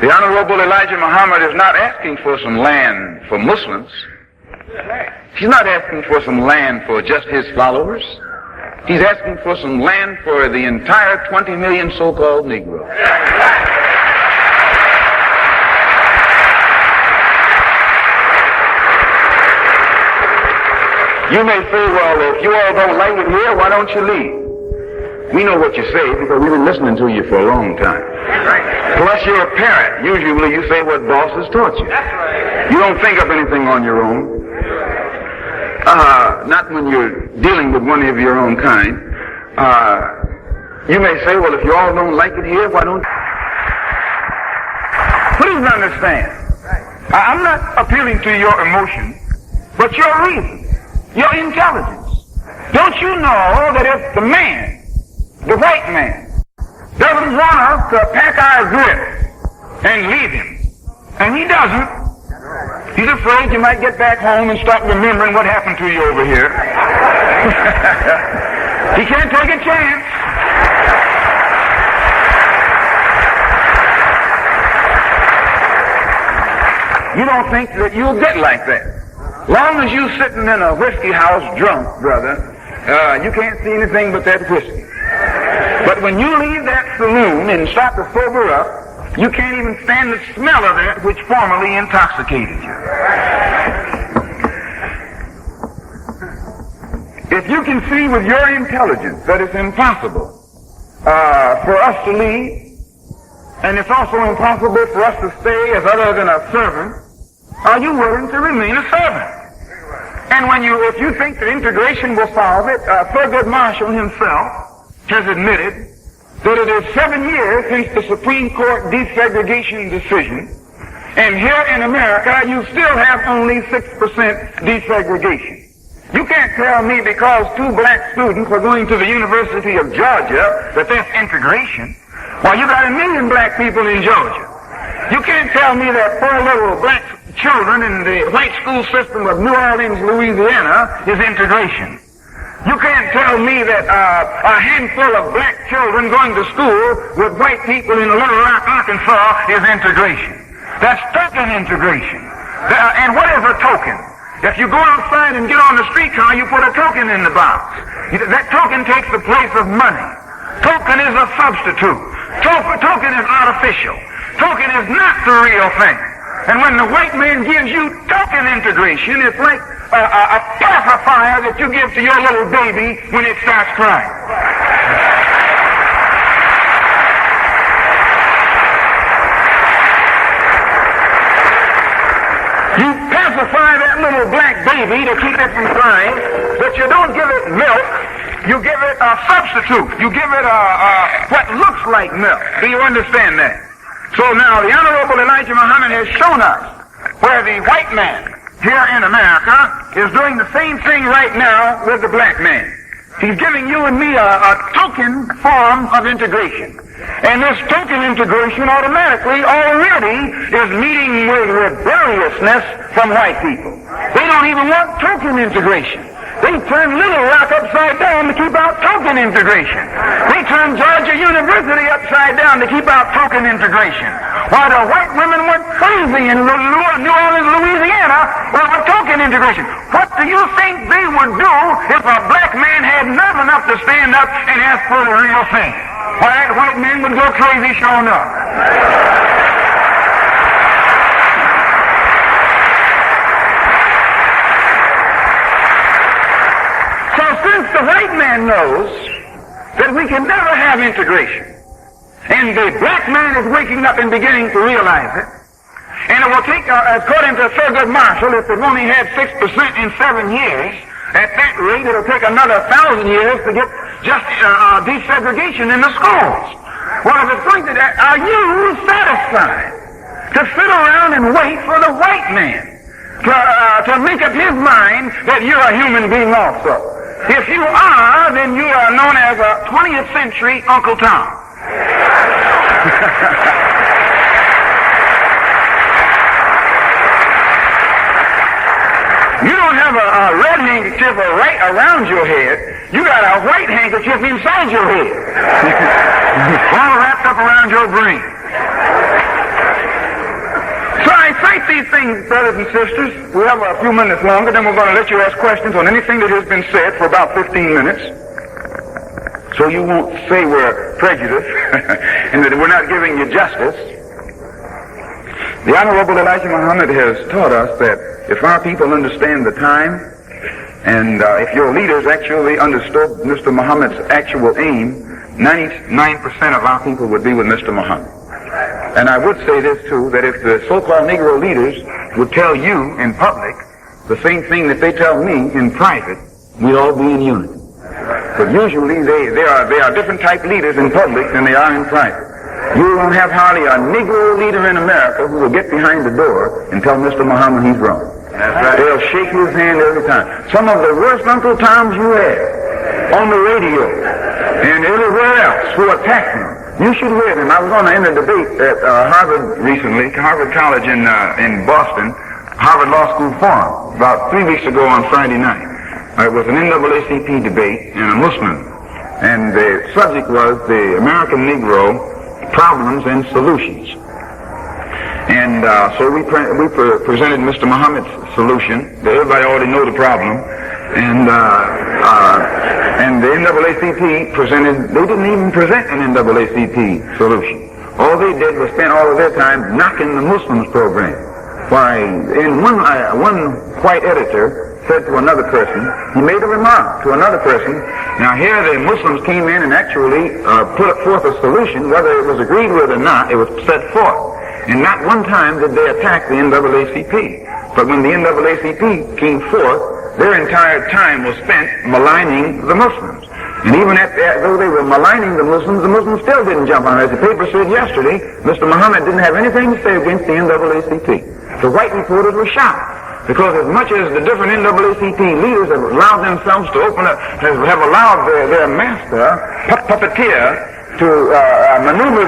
The Honorable Elijah Muhammad is not asking for some land for Muslims. He's not asking for some land for just his followers. He's asking for some land for the entire 20 million so-called Negroes. You may say, well, if you all don't like it here, why don't you leave? We know what you say because we've been listening to you for a long time. Plus, you're a parent. Usually you say what boss has taught you. You don't think of anything on your own. Not when you're dealing with one of your own kind. You may say, well, if you all don't like it here, why don't... Please understand. I'm not appealing to your emotion, but your reason, your intelligence. Don't you know that if the man, the white man, doesn't want us to pack our grip and leave him, and he doesn't, he's afraid you might get back home and start remembering what happened to you over here. He can't take a chance. You don't think that you'll get like that. Long as you're sitting in a whiskey house drunk, brother, you can't see anything but that whiskey. But when you leave that saloon and start to sober up, you can't even stand the smell of that which formerly intoxicated you. If you can see with your intelligence that it's impossible for us to leave, and it's also impossible for us to stay as other than a servant, are you willing to remain a servant? And if you think that integration will solve it, Thurgood Marshall himself has admitted that it is 7 years since the Supreme Court desegregation decision, and here in America you still have only 6% desegregation. You can't tell me because 2 black students are going to the University of Georgia that that's integration. Well, you got 1 million black people in Georgia. You can't tell me that 4 little black children in the white school system of New Orleans, Louisiana is integration. You can't tell me that a handful of black children going to school with white people in Little Rock, Arkansas is integration. That's token integration. And what is a token? If you go outside and get on the streetcar, you put a token in the box. That token takes the place of money. Token is a substitute. Token is artificial. Token is not the real thing. And when the white man gives you token integration, it's like a pacifier that you give to your little baby when it starts crying. You pacify that little black baby to keep it from crying, but you don't give it milk. You give it a substitute. You give it what looks like milk. Do you understand that? So now the Honorable Elijah Muhammad has shown us where the white man here in America is doing the same thing right now with the black man. He's giving you and me a token form of integration. And this token integration automatically already is meeting with rebelliousness from white people. They don't even want token integration. They turn Little Rock upside down to keep out token integration. They turn Georgia University upside down to keep out token integration. While the white women went crazy in New Orleans, Louisiana over token integration. What do you think they would do if a black man had nerve enough to stand up and ask for the real thing? Why, that white man would go crazy showing up. Since the white man knows that we can never have integration, and the black man is waking up and beginning to realize it, and it will take, according to Thurgood Marshall, if they've only had 6% in 7 years, at that rate it'll take another 1,000 years to get just desegregation in the schools. Well, if it's going to that, are you satisfied to sit around and wait for the white man to make up his mind that you're a human being also? If you are, then you are known as a 20th century Uncle Tom. You don't have a red handkerchief right around your head. You got a white handkerchief inside your head. All wrapped up around your brain. So I cite these things, brothers and sisters. We have a few minutes longer, then we're going to let you ask questions on anything that has been said for about 15 minutes. So you won't say we're prejudiced and that we're not giving you justice. The Honorable Elijah Muhammad has taught us that if our people understand the time, and if your leaders actually understood Mr. Muhammad's actual aim, 99% of our people would be with Mr. Muhammad. And I would say this too, that if the so-called Negro leaders would tell you in public the same thing that they tell me in private, we'd all be in unity. But usually they are different type leaders in public than they are in private. You won't have hardly a Negro leader in America who will get behind the door and tell Mr. Muhammad he's wrong. That's right. They'll shake his hand every time. Some of the worst Uncle Toms you have on the radio and everywhere else who attack him. You should hear them. I was on in a debate at Harvard recently, Harvard College in Boston, Harvard Law School Forum, about 3 weeks ago on Friday night. It was an NAACP debate and a Muslim. And the subject was the American Negro problems and solutions. And so we presented Mr. Muhammad's solution. Everybody already know the problem. And the NAACP they didn't even present an NAACP solution. All they did was spend all of their time knocking the Muslims program. Why, in one white editor said to another person, he made a remark to another person. Now here the Muslims came in and actually put forth a solution, whether it was agreed with or not, it was set forth. And not one time did they attack the NAACP. But when the NAACP came forth, their entire time was spent maligning the Muslims. And even though they were maligning the Muslims still didn't jump on it. As the paper said yesterday, Mr. Muhammad didn't have anything to say against the NAACP. The white reporters were shocked. Because as much as the different NAACP leaders have allowed themselves to open up, have allowed their master, puppeteer, to maneuver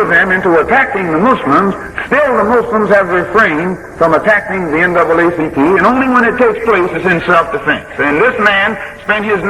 them into attacking the Muslims, still the Muslims have refrained from attacking the NAACP, and only when it takes place is in self-defense. And this man spent his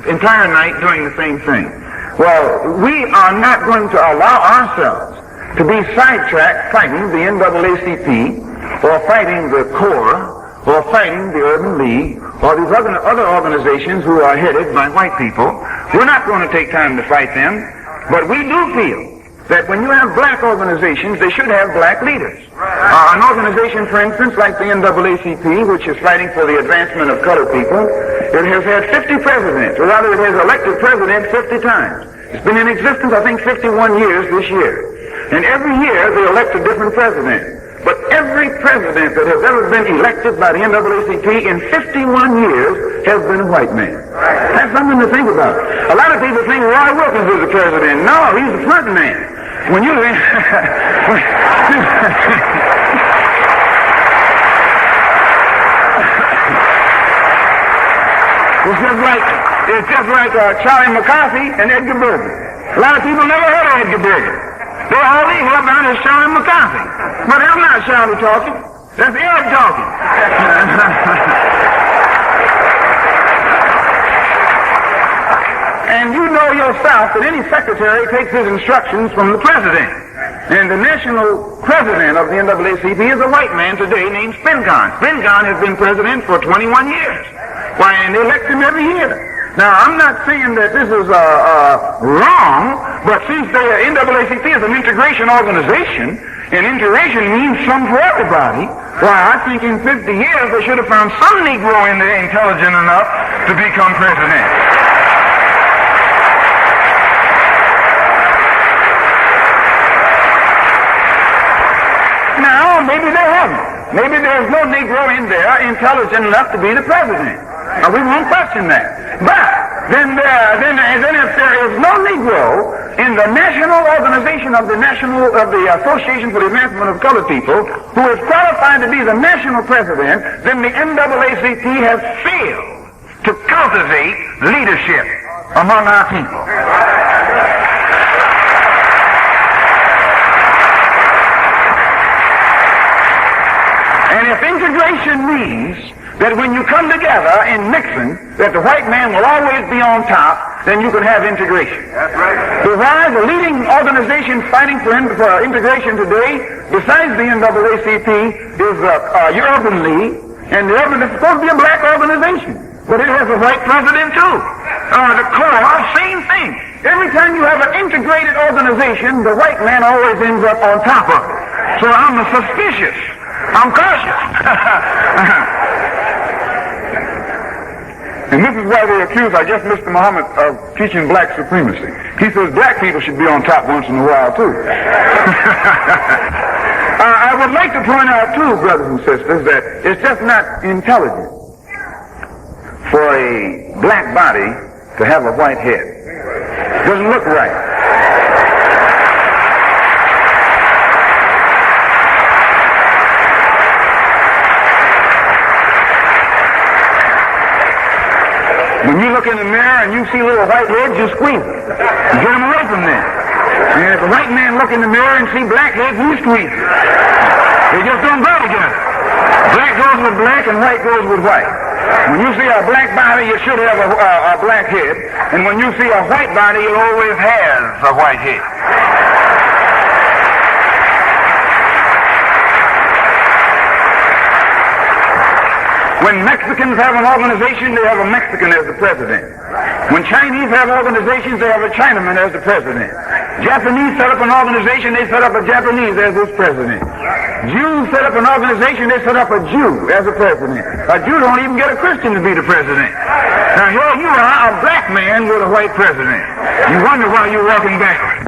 entire night doing the same thing. Well, we are not going to allow ourselves to be sidetracked fighting the NAACP, or fighting the Corps, or fighting the Urban League, or these other organizations who are headed by white people. We're not going to take time to fight them, but we do feel that when you have black organizations, they should have black leaders. An organization, for instance, like the NAACP, which is fighting for the advancement of colored people, it has had 50 presidents, or rather it has elected presidents 50 times. It's been in existence, I think, 51 years this year. And every year they elect a different president. But every president that has ever been elected by the NAACP in 51 years has been a white man. That's something to think about. A lot of people think Roy Wilkins is the president. No, he's the front man. When you it's just like Charlie McCarthy and Edgar Bergen. A lot of people never heard of Edgar Bergen. They all they hear about is Charlie McCarthy. But I'm not Charlie talking. That's Ed talking. And you know yourself that any secretary takes his instructions from the president. And the national president of the NAACP is a white man today named Spingarn. Spingarn has been president for 21 years. Why, and they elect him every year. Now, I'm not saying that this is wrong, but since the NAACP is an integration organization, and integration means some for everybody, why, I think in 50 years they should have found some Negro in there intelligent enough to become president. Now, maybe they haven't. Maybe there's no Negro in there intelligent enough to be the president. Now, we won't question that. But then if there is no Negro in the national organization of the Association for the Advancement of Colored People who is qualified to be the national president, then the NAACP has failed to cultivate leadership among our people. And if integration means that when you come together in mixing, that the white man will always be on top, then you can have integration. That's right. Why the leading organization fighting for integration today, besides the NAACP, is the Urban League, and the Urban is supposed to be a black organization, but it has a white president too. The Corps, same thing. Every time you have an integrated organization, the white man always ends up on top of it. So I'm suspicious. I'm cautious. And this is why they accuse, I guess, Mr. Muhammad of teaching black supremacy. He says black people should be on top once in a while, too. I would like to point out, too, brothers and sisters, that it's just not intelligent for a black body to have a white head. It doesn't look right. When you look in the mirror and you see little white heads, you squeeze them. You get them away from there. And if a white man look in the mirror and see black heads, you squeeze them. They just don't go together. Black goes with black and white goes with white. When you see a black body, you should have a black head. And when you see a white body, it always has a white head. When Mexicans have an organization, they have a Mexican as the president. When Chinese have organizations, they have a Chinaman as the president. Japanese set up an organization, they set up a Japanese as his president. Jews set up an organization, they set up a Jew as the president. A Jew don't even get a Christian to be the president. Now here you are, a black man with a white president. You wonder why you're walking backwards.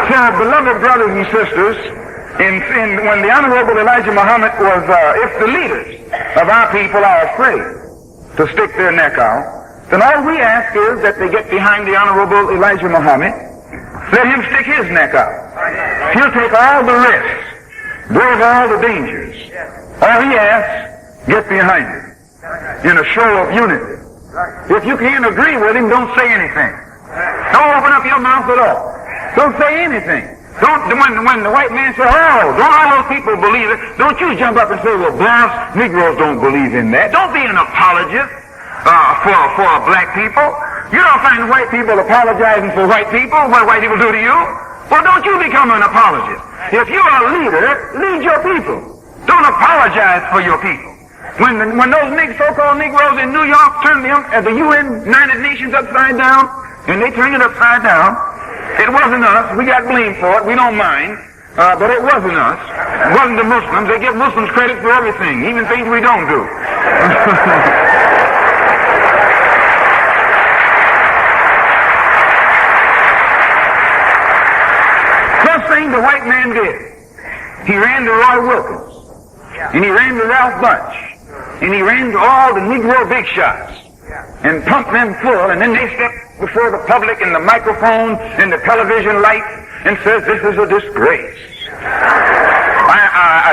So, beloved brothers and sisters, when the Honorable Elijah Muhammad was, if the leaders of our people are afraid to stick their neck out, then all we ask is that they get behind the Honorable Elijah Muhammad, let him stick his neck out. He'll take all the risks, brave all the dangers. All he asks, get behind him in a show of unity. If you can't agree with him, don't say anything. Don't open up your mouth at all. Don't say anything. When the white man says, oh, don't all those people believe it, don't you jump up and say, well, boss, Negroes don't believe in that. Don't be an apologist for black people. You don't find white people apologizing for white people, what white people do to you. Well, don't you become an apologist. If you're a leader, lead your people. Don't apologize for your people. When those so-called Negroes in New York turned the UN United Nations upside down, and they turned it upside down, it wasn't us. We got blamed for it. We don't mind. But it wasn't us. It wasn't the Muslims. They give Muslims credit for everything, even things we don't do. First thing the white man did, he ran to Roy Wilkins, and he ran to Ralph Bunche, and he ran to all the Negro big shots, and pumped them full, and then they stepped before the public and the microphone and the television lights and says, this is a disgrace.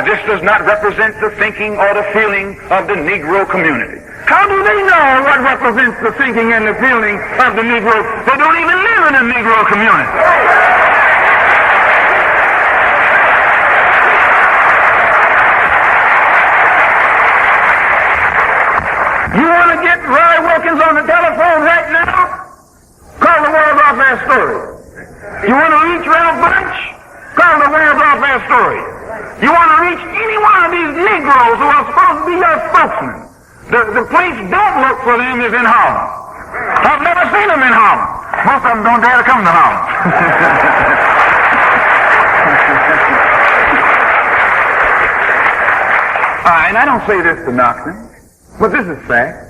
This does not represent the thinking or the feeling of the Negro community. How do they know what represents the thinking and the feeling of the Negro? They don't even live in a Negro community. You want to get Roy Wilkins on the telephone right now? Call the world off their story. You want to reach Ralph Bunche? Call the world off their story. You want to reach any one of these Negroes who are supposed to be your spokesman? The place don't look for them is in Harlem. I've never seen them in Harlem. Most of them don't dare to come to Harlem. And I don't say this to knock them, but this is fact.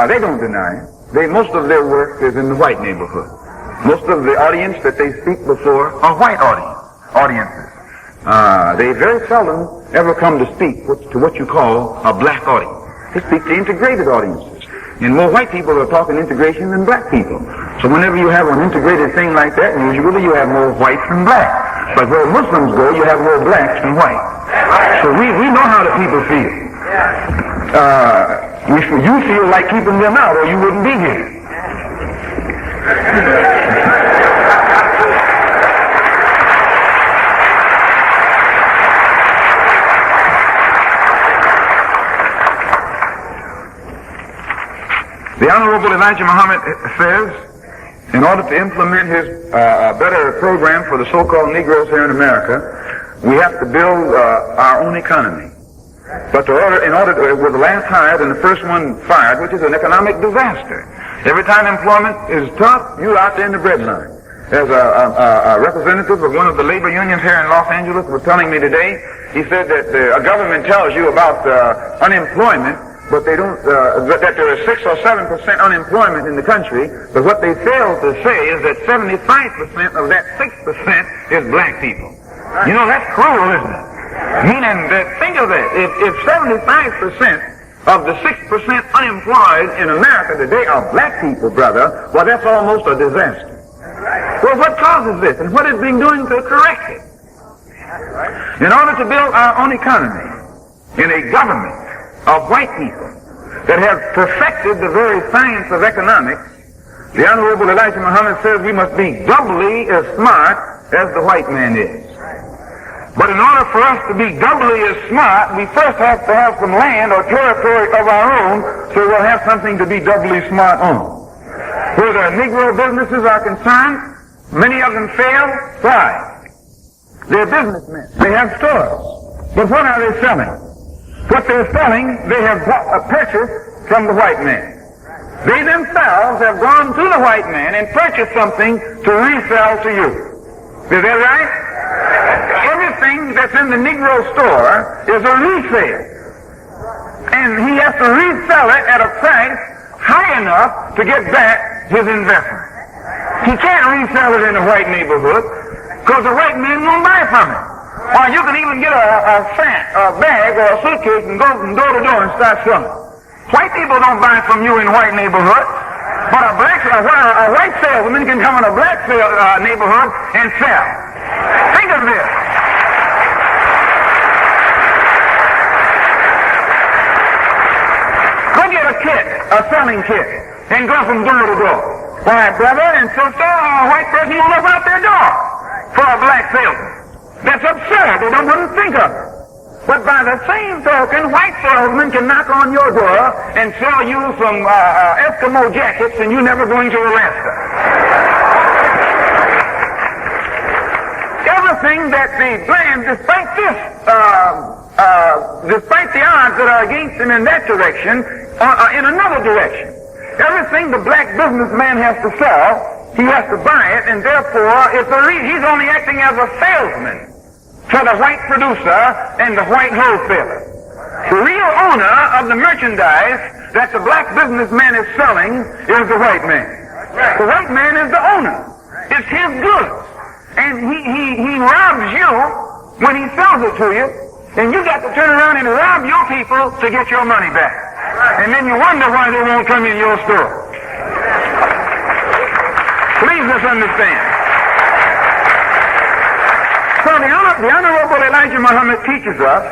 They don't deny it. Most of their work is in the white neighborhood. Most of the audience that they speak before are white audiences. They very seldom ever come to speak to what you call a black audience. They speak to integrated audiences. And more white people are talking integration than black people. So whenever you have an integrated thing like that, usually you have more whites than blacks. But where Muslims go, you have more blacks than whites. So we know how the people feel. You feel like keeping them out or you wouldn't be here. The Honorable Elijah Muhammad says, in order to implement his better program for the so-called Negroes here in America, we have to build our own economy. But with the last hired and the first one fired, which is an economic disaster. Every time employment is tough, you're out there in the breadline. There's a representative of one of the labor unions here in Los Angeles was telling me today, he said that a government tells you about unemployment, but they don't, that there is 6 or 7% unemployment in the country, but what they fail to say is that 75% of that 6% is black people. You know, that's cruel, isn't it? Meaning that, think of it, if 75% of the 6% unemployed in America today are black people, brother, well, that's almost a disaster. Well, what causes this, and what is being doing to correct it? In order to build our own economy in a government of white people that have perfected the very science of economics, the Honorable Elijah Muhammad says we must be doubly as smart as the white man is. But in order for us to be doubly as smart, we first have to have some land or territory of our own, so we'll have something to be doubly smart on. Where the Negro businesses are concerned, Many of them fail. Why? They're businessmen. They have stores. But what are they selling? What they're selling, they have purchased from the white man. They themselves have gone to the white man and purchased something to resell to you. Is that right? Everything that's in the Negro store is a resale. And he has to resell it at a price high enough to get back his investment. He can't resell it in a white neighborhood because the white man won't buy from it. Or you can even get a bag or a suitcase and go from door to door and start selling. White people don't buy from you in white neighborhoods, but a white salesman can come in a black neighborhood and sell. Think of this. Go get a kit, a selling kit, and go from door to door. Why, brother and sister, a white person will open up their door for a black salesman. That's absurd. They wouldn't think of it. But by the same token, white salesmen can knock on your door and sell you some Eskimo jackets, and you're never going to Alaska. Everything that the blind, despite the odds that are against him in that direction, in another direction. Everything the black businessman has to sell, he has to buy it, and therefore he's only acting as a salesman for the white producer and the white wholesaler. The real owner of the merchandise that the black businessman is selling is the white man. The white man is the owner. It's his goods. And he robs you when he sells it to you, and you got to turn around and rob your people to get your money back. And then you wonder why they won't come in your store. Please let's understand. So the Honorable Elijah Muhammad teaches us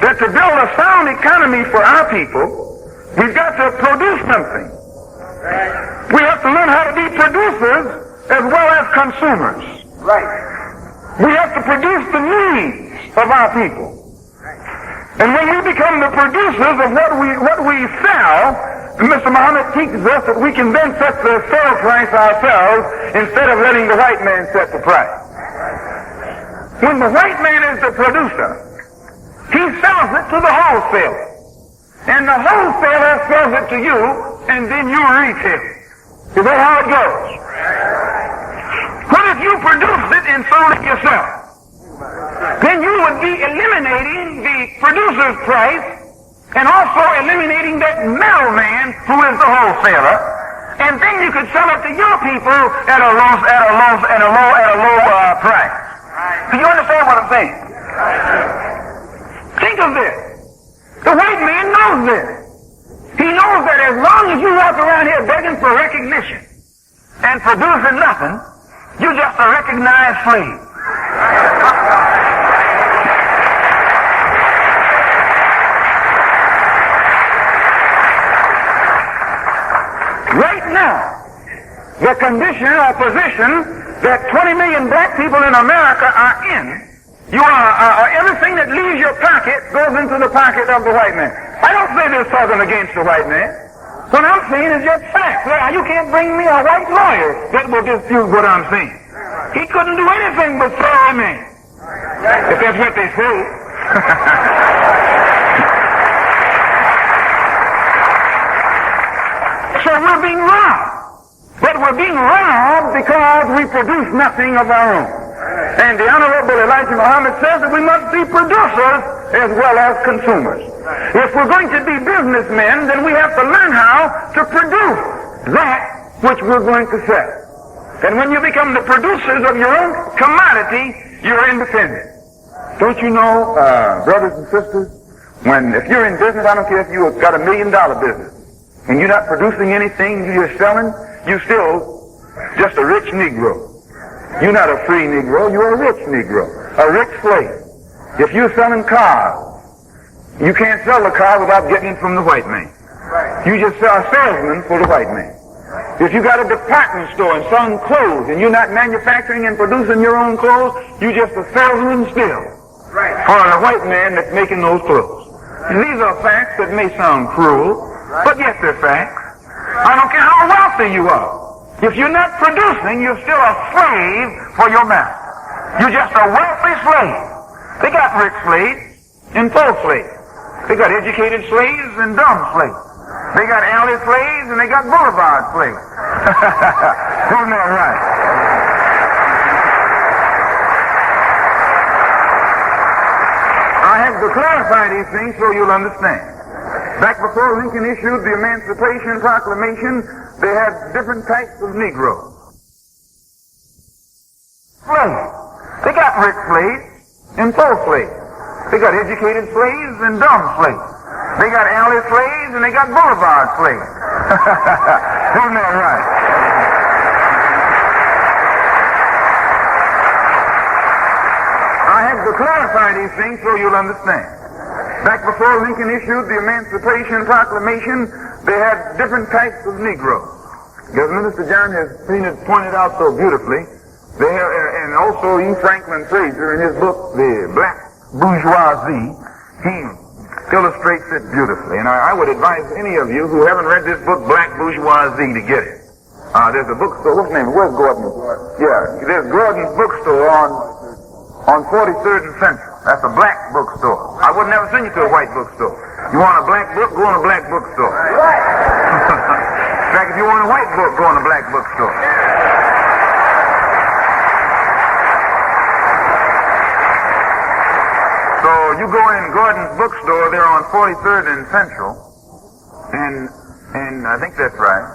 that to build a sound economy for our people, we've got to produce something. We have to learn how to be producers as well as consumers. Right. We have to produce the needs of our people. And when we become the producers of what we sell, Mr. Muhammad teaches us that we can then set the sale price ourselves instead of letting the white man set the price. When the white man is the producer, he sells it to the wholesaler. And the wholesaler sells it to you, and then you retail it. Is that how it goes? What if you produced it and sold it yourself? Then you would be eliminating the producer's price and also eliminating that middleman who is the wholesaler. And then you could sell it to your people at a low price. Do you understand what I'm saying? Think of this. The white man knows this. He knows that as long as you walk around here begging for recognition and producing nothing, you're just a recognized slave. Right now, the condition or position that 20 million black people in America are in, everything that leaves your pocket goes into the pocket of the white man. I don't say this talking against the white man. What I'm saying is just facts. You can't bring me a white lawyer that will dispute what I'm saying. He couldn't do anything but throw me. If that's what they say. So we're being robbed. But we're being robbed because we produce nothing of our own. And the Honorable Elijah Muhammad says that we must be producers as well as consumers. If we're going to be businessmen, then we have to learn how to produce that which we're going to sell. And when you become the producers of your own commodity, you're independent. Don't you know, brothers and sisters, if you're in business, I don't care if you've got $1 million business, and you're not producing anything, you're just selling, you're still just a rich Negro. You're not a free Negro, you're a rich Negro, a rich slave. If you're selling cars, you can't sell the car without getting it from the white man. You just sell a salesman for the white man. If you got a department store and selling clothes and you're not manufacturing and producing your own clothes, you're just a salesman still for the white man that's making those clothes. And these are facts that may sound cruel, but yes, they're facts. I don't care how wealthy you are. If you're not producing, you're still a slave for your master. You're just a wealthy slave. They got rich slaves and poor slaves. They got educated slaves and dumb slaves. They got alley slaves and they got boulevard slaves. Isn't that right? I have to clarify these things so you'll understand. Back before Lincoln issued the Emancipation Proclamation, they had different types of Negroes. Slaves. They got rich slaves and poor slaves. They got educated slaves and dumb slaves. They got alley slaves and they got boulevard slaves. Isn't that right? I have to clarify these things so you'll understand. Back before Lincoln issued the Emancipation Proclamation, they had different types of Negroes. As Minister John has pointed out so beautifully, they have, and also E. Franklin Fraser in his book, The Black Bourgeoisie, he illustrates it beautifully. And I would advise any of you who haven't read this book, Black Bourgeoisie, to get it. There's a bookstore. What's the name? Where's Gordon? Yeah, there's Gordon's bookstore on 43rd and Central. That's a black bookstore. I would never send you to a white bookstore. You want a black book? Go in a black bookstore. In fact, if you want a white book, go in a black bookstore. So you go in Gordon's bookstore, they're on 43rd and Central, and I think that's right.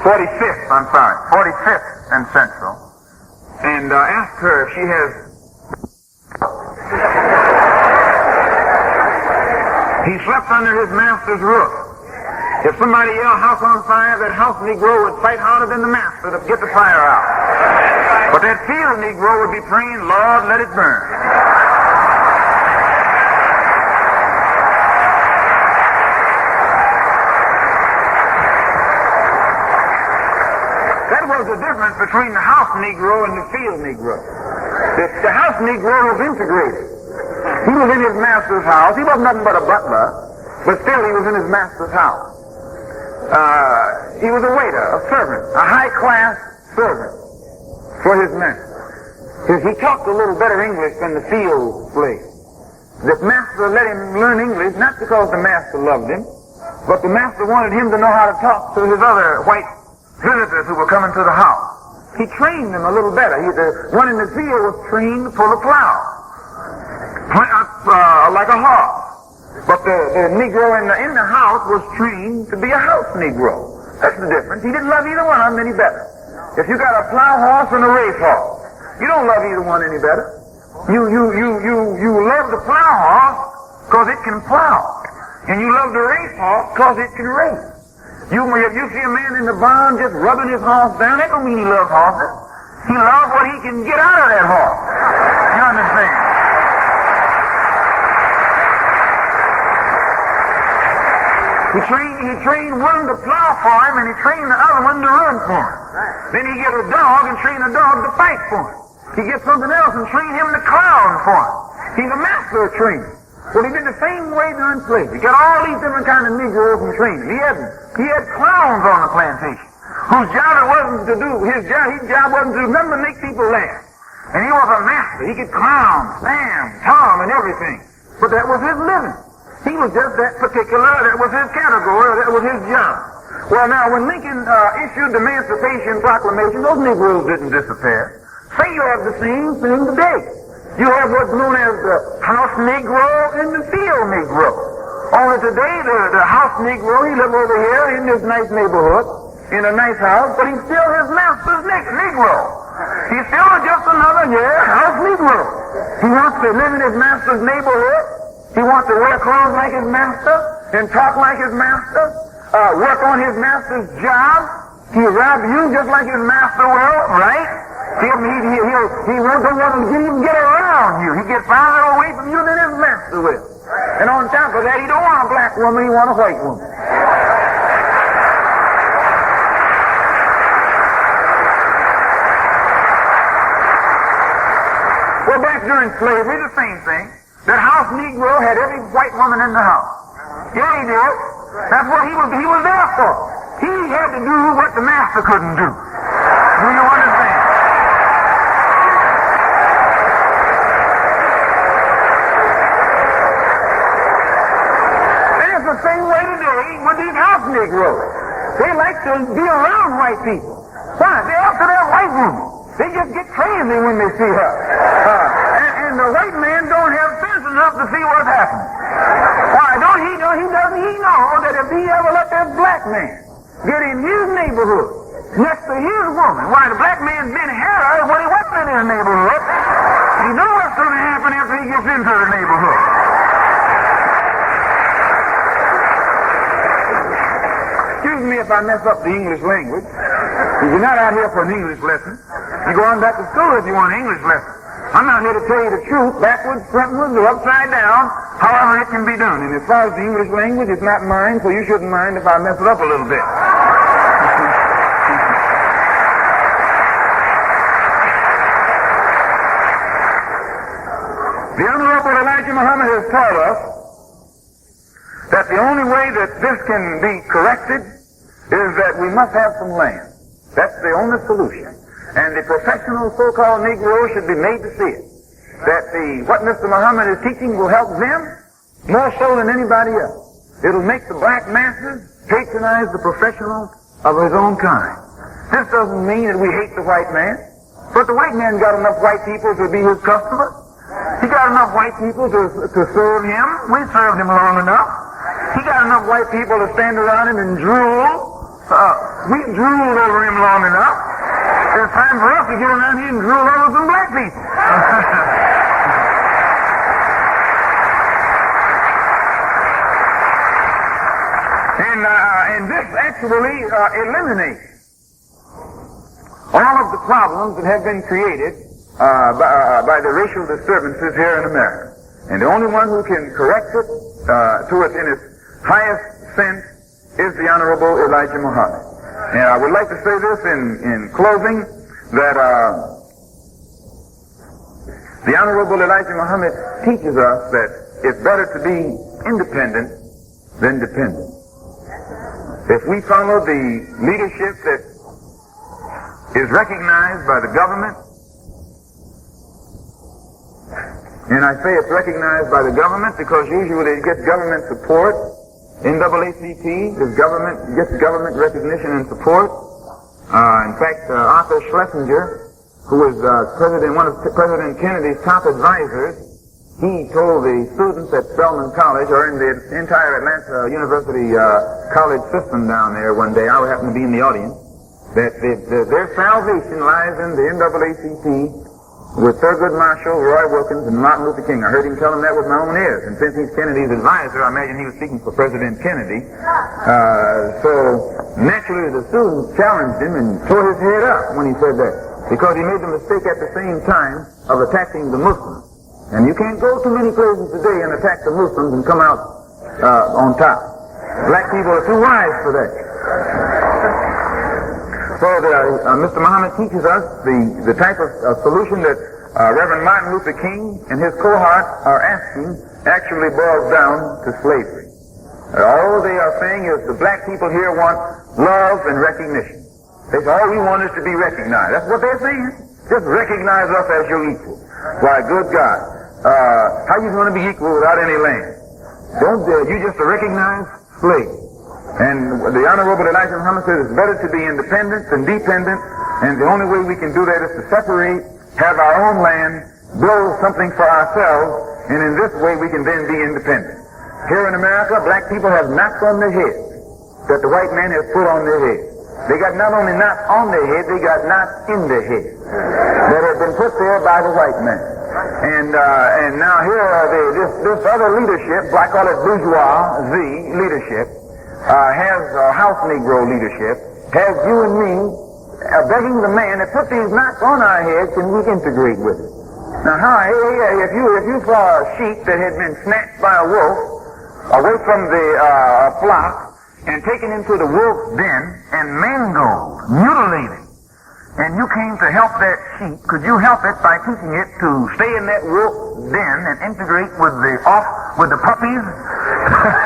45th, I'm sorry, 45th and Central, and ask her if she has. He slept under his master's roof. If somebody yelled house on fire, that house Negro would fight harder than the master to get the fire out. But that field Negro would be praying, Lord, let it burn. That was the difference between the house Negro and the field Negro. The house Negro was integrated. He was in his master's house. He wasn't nothing but a butler, but still he was in his master's house. He was a waiter, a servant, a high-class servant for his master. He talked a little better English than the field slave. The master let him learn English not because the master loved him, but the master wanted him to know how to talk to his other white visitors who were coming to the house. He trained them a little better. The one in the field was trained to pull a plow, like a horse. But the Negro in the house was trained to be a house Negro. That's the difference. He didn't love either one of them any better. If you got a plow horse and a race horse, you don't love either one any better. You love the plow horse because it can plow, and you love the race horse because it can race. If you see a man in the barn just rubbing his horse down, that don't mean he loves horses. He loves what he can get out of that horse. You understand? He trained one to plow for him, and he trained the other one to run for him. Then he get a dog and train a dog to fight for him. He gets something else and train him to clown for him. He's a master of training. Well, he did the same way during slavery. He got all these different kind of Negroes and training. He had clowns on the plantation, whose job it wasn't to do, his job wasn't to do nothing but make people laugh. And he was a master. He could clown, Sam, Tom, and everything. But that was his living. He was just that particular, that was his category, that was his job. Well, now, when Lincoln issued the Emancipation Proclamation, those Negroes didn't disappear. Say you have the same thing today. You have what's known as the house Negro and the field Negro. Only today, the house Negro, he lives over here in this nice neighborhood, in a nice house, but he's still his master's Negro. He's still just another house Negro. He wants to live in his master's neighborhood. He wants to wear clothes like his master and talk like his master, work on his master's job. He'll rob you just like his master will, right? He don't want to even get around you. He gets farther away from you than his master will. And on top of that, he don't want a black woman, he wants a white woman. Well, back during slavery, the same thing. That house Negro had every white woman in the house. Yeah, he did. That's what he was there for. He had to do what the master couldn't do. Do you understand? And it's the same way today with these house Negroes. They like to be around white people. Why? They're after their white woman. They just get crazy when they see her. And the white man don't have sense enough to see what's happening. Why? Doesn't he know that if he ever let that black man get in his neighborhood next to his woman, why, the black man's been here when he wasn't in his neighborhood. He knows what's going to happen after he gets into the neighborhood. Excuse me if I mess up the English language. You're not out here for an English lesson. You go on back to school if you want an English lesson. I'm not here to tell you the truth, backwards, frontwards, or upside down, however it can be done. And as far as the English language, it's not mine, so you shouldn't mind if I mess it up a little bit. The Honorable Elijah Muhammad has taught us that the only way that this can be corrected is that we must have some land. That's the only solution. And the professional so-called Negro should be made to see it. That what Mr. Muhammad is teaching will help them more so than anybody else. It'll make the black masses patronize the professional of his own kind. This doesn't mean that we hate the white man, but the white man got enough white people to be his customer. He got enough white people to serve him. We served him long enough. He got enough white people to stand around him and drool. We drooled over him long enough. It's time for us to get around here and drool over some black people. And this actually eliminates all of the problems that have been created by the racial disturbances here in America. And the only one who can correct it to it in its highest sense is the Honorable Elijah Muhammad. And I would like to say this in closing, that the Honorable Elijah Muhammad teaches us that it's better to be independent than dependent. If we follow the leadership that is recognized by the government, and I say it's recognized by the government because usually it gets government support. NAACP gets government recognition and support. In fact, Arthur Schlesinger, who was one of President Kennedy's top advisors, he told the students at Spelman College, or in the entire Atlanta University college system down there one day, I happened to be in the audience, that their salvation lies in the NAACP with Thurgood Marshall, Roy Wilkins, and Martin Luther King. I heard him tell them that with my own ears. And since he's Kennedy's advisor, I imagine he was speaking for President Kennedy. So naturally the students challenged him and tore his head up when he said that, because he made the mistake at the same time of attacking the Muslims. And you can't go to many places today and attack the Muslims and come out on top. Black people are too wise for that. So Mr. Muhammad teaches us the type of solution that Reverend Martin Luther King and his cohort are asking actually boils down to slavery. All they are saying is the black people here want love and recognition. They say all we want is to be recognized. That's what they're saying. Just recognize us as your equal. Why, good God, how you going to be equal without any land? You just a recognized slave. And the Honorable Elijah Muhammad says it's better to be independent than dependent, and the only way we can do that is to separate, have our own land, build something for ourselves, and in this way we can then be independent. Here in America, black people have knots on their heads that the white man has put on their heads. They got not only knots on their head, they got knots in their head that have been put there by the white man. And now here this other leadership, I call it bourgeoisie leadership, has house Negro leadership, has you and me begging the man to put these knots on our heads and we integrate with it. Now, if you saw a sheep that had been snatched by a wolf away from the flock and taken into the wolf's den and mangled, mutilated, and you came to help that sheep, could you help it by teaching it to stay in that wolf's den and integrate with the puppies? That's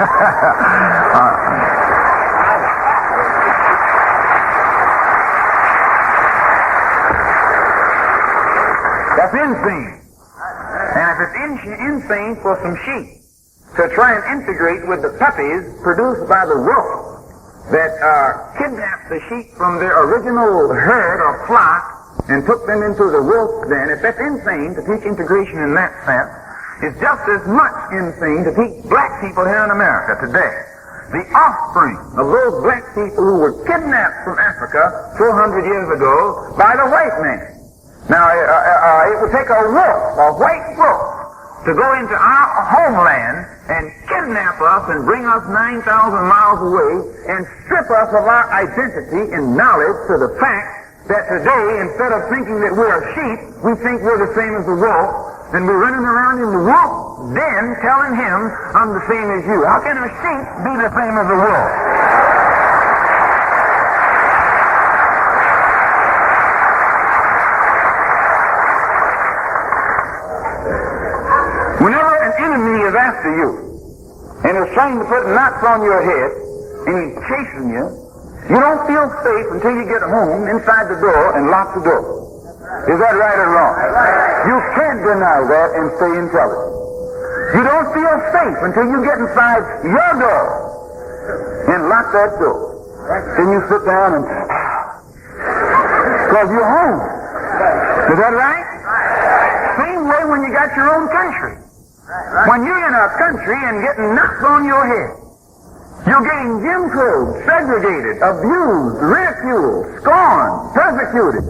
insane. And if it's insane for some sheep to try and integrate with the puppies produced by the wolf that kidnapped the sheep from their original herd or flock and took them into the wolf den, if that's insane to teach integration in that sense, it's just as much insane to teach black people here in America today. The offspring of those black people who were kidnapped from Africa 400 years ago by the white man. Now, it would take a wolf, a white wolf, to go into our homeland and kidnap us and bring us 9,000 miles away and strip us of our identity and knowledge to the fact that today, instead of thinking that we're sheep, we think we're the same as the wolf, and we're running around in the wolf den telling him, I'm the same as you. How can a sheep be the same as a wolf? Whenever an enemy is after you and is trying to put knots on your head and he's chasing you, you don't feel safe until you get home inside the door and lock the door. Is that right or wrong? You can't deny that and stay intelligent. You don't feel safe until you get inside your door and lock that door. Then you sit down and because you're home. Is that right? Same way when you got your own country. When you're in a country and getting knots on your head, you're getting Jim Crow, segregated, abused, ridiculed, scorned, persecuted,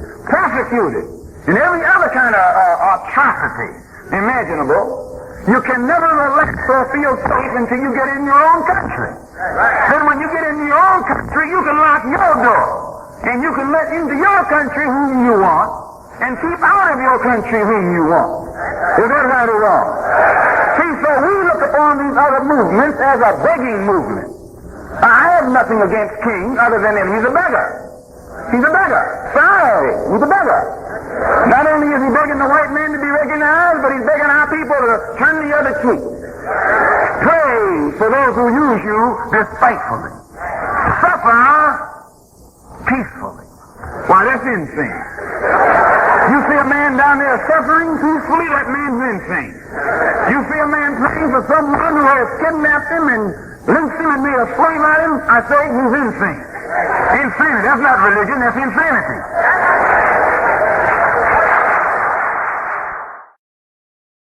and every other kind of atrocity imaginable. You can never relax or feel safe until you get in your own country. Then when you get in your own country, you can lock your door, and you can let into your country whom you want, and keep out of your country whom you want. Is that right or wrong? See, so we look upon these other movements as a begging movement. I have nothing against King other than him. He's a beggar. He's a beggar. Sorry, he's a beggar. Not only is he begging the white man to be recognized, but he's begging our people to turn the other cheek. Pray for those who use you despitefully. Suffer peacefully. Why, that's insane. You see a man down there suffering peacefully, that man's insane. You see a man praying for someone who has kidnapped him and lynched him and made a slave out of him, I say he's insane. Insanity. That's not religion, that's insanity.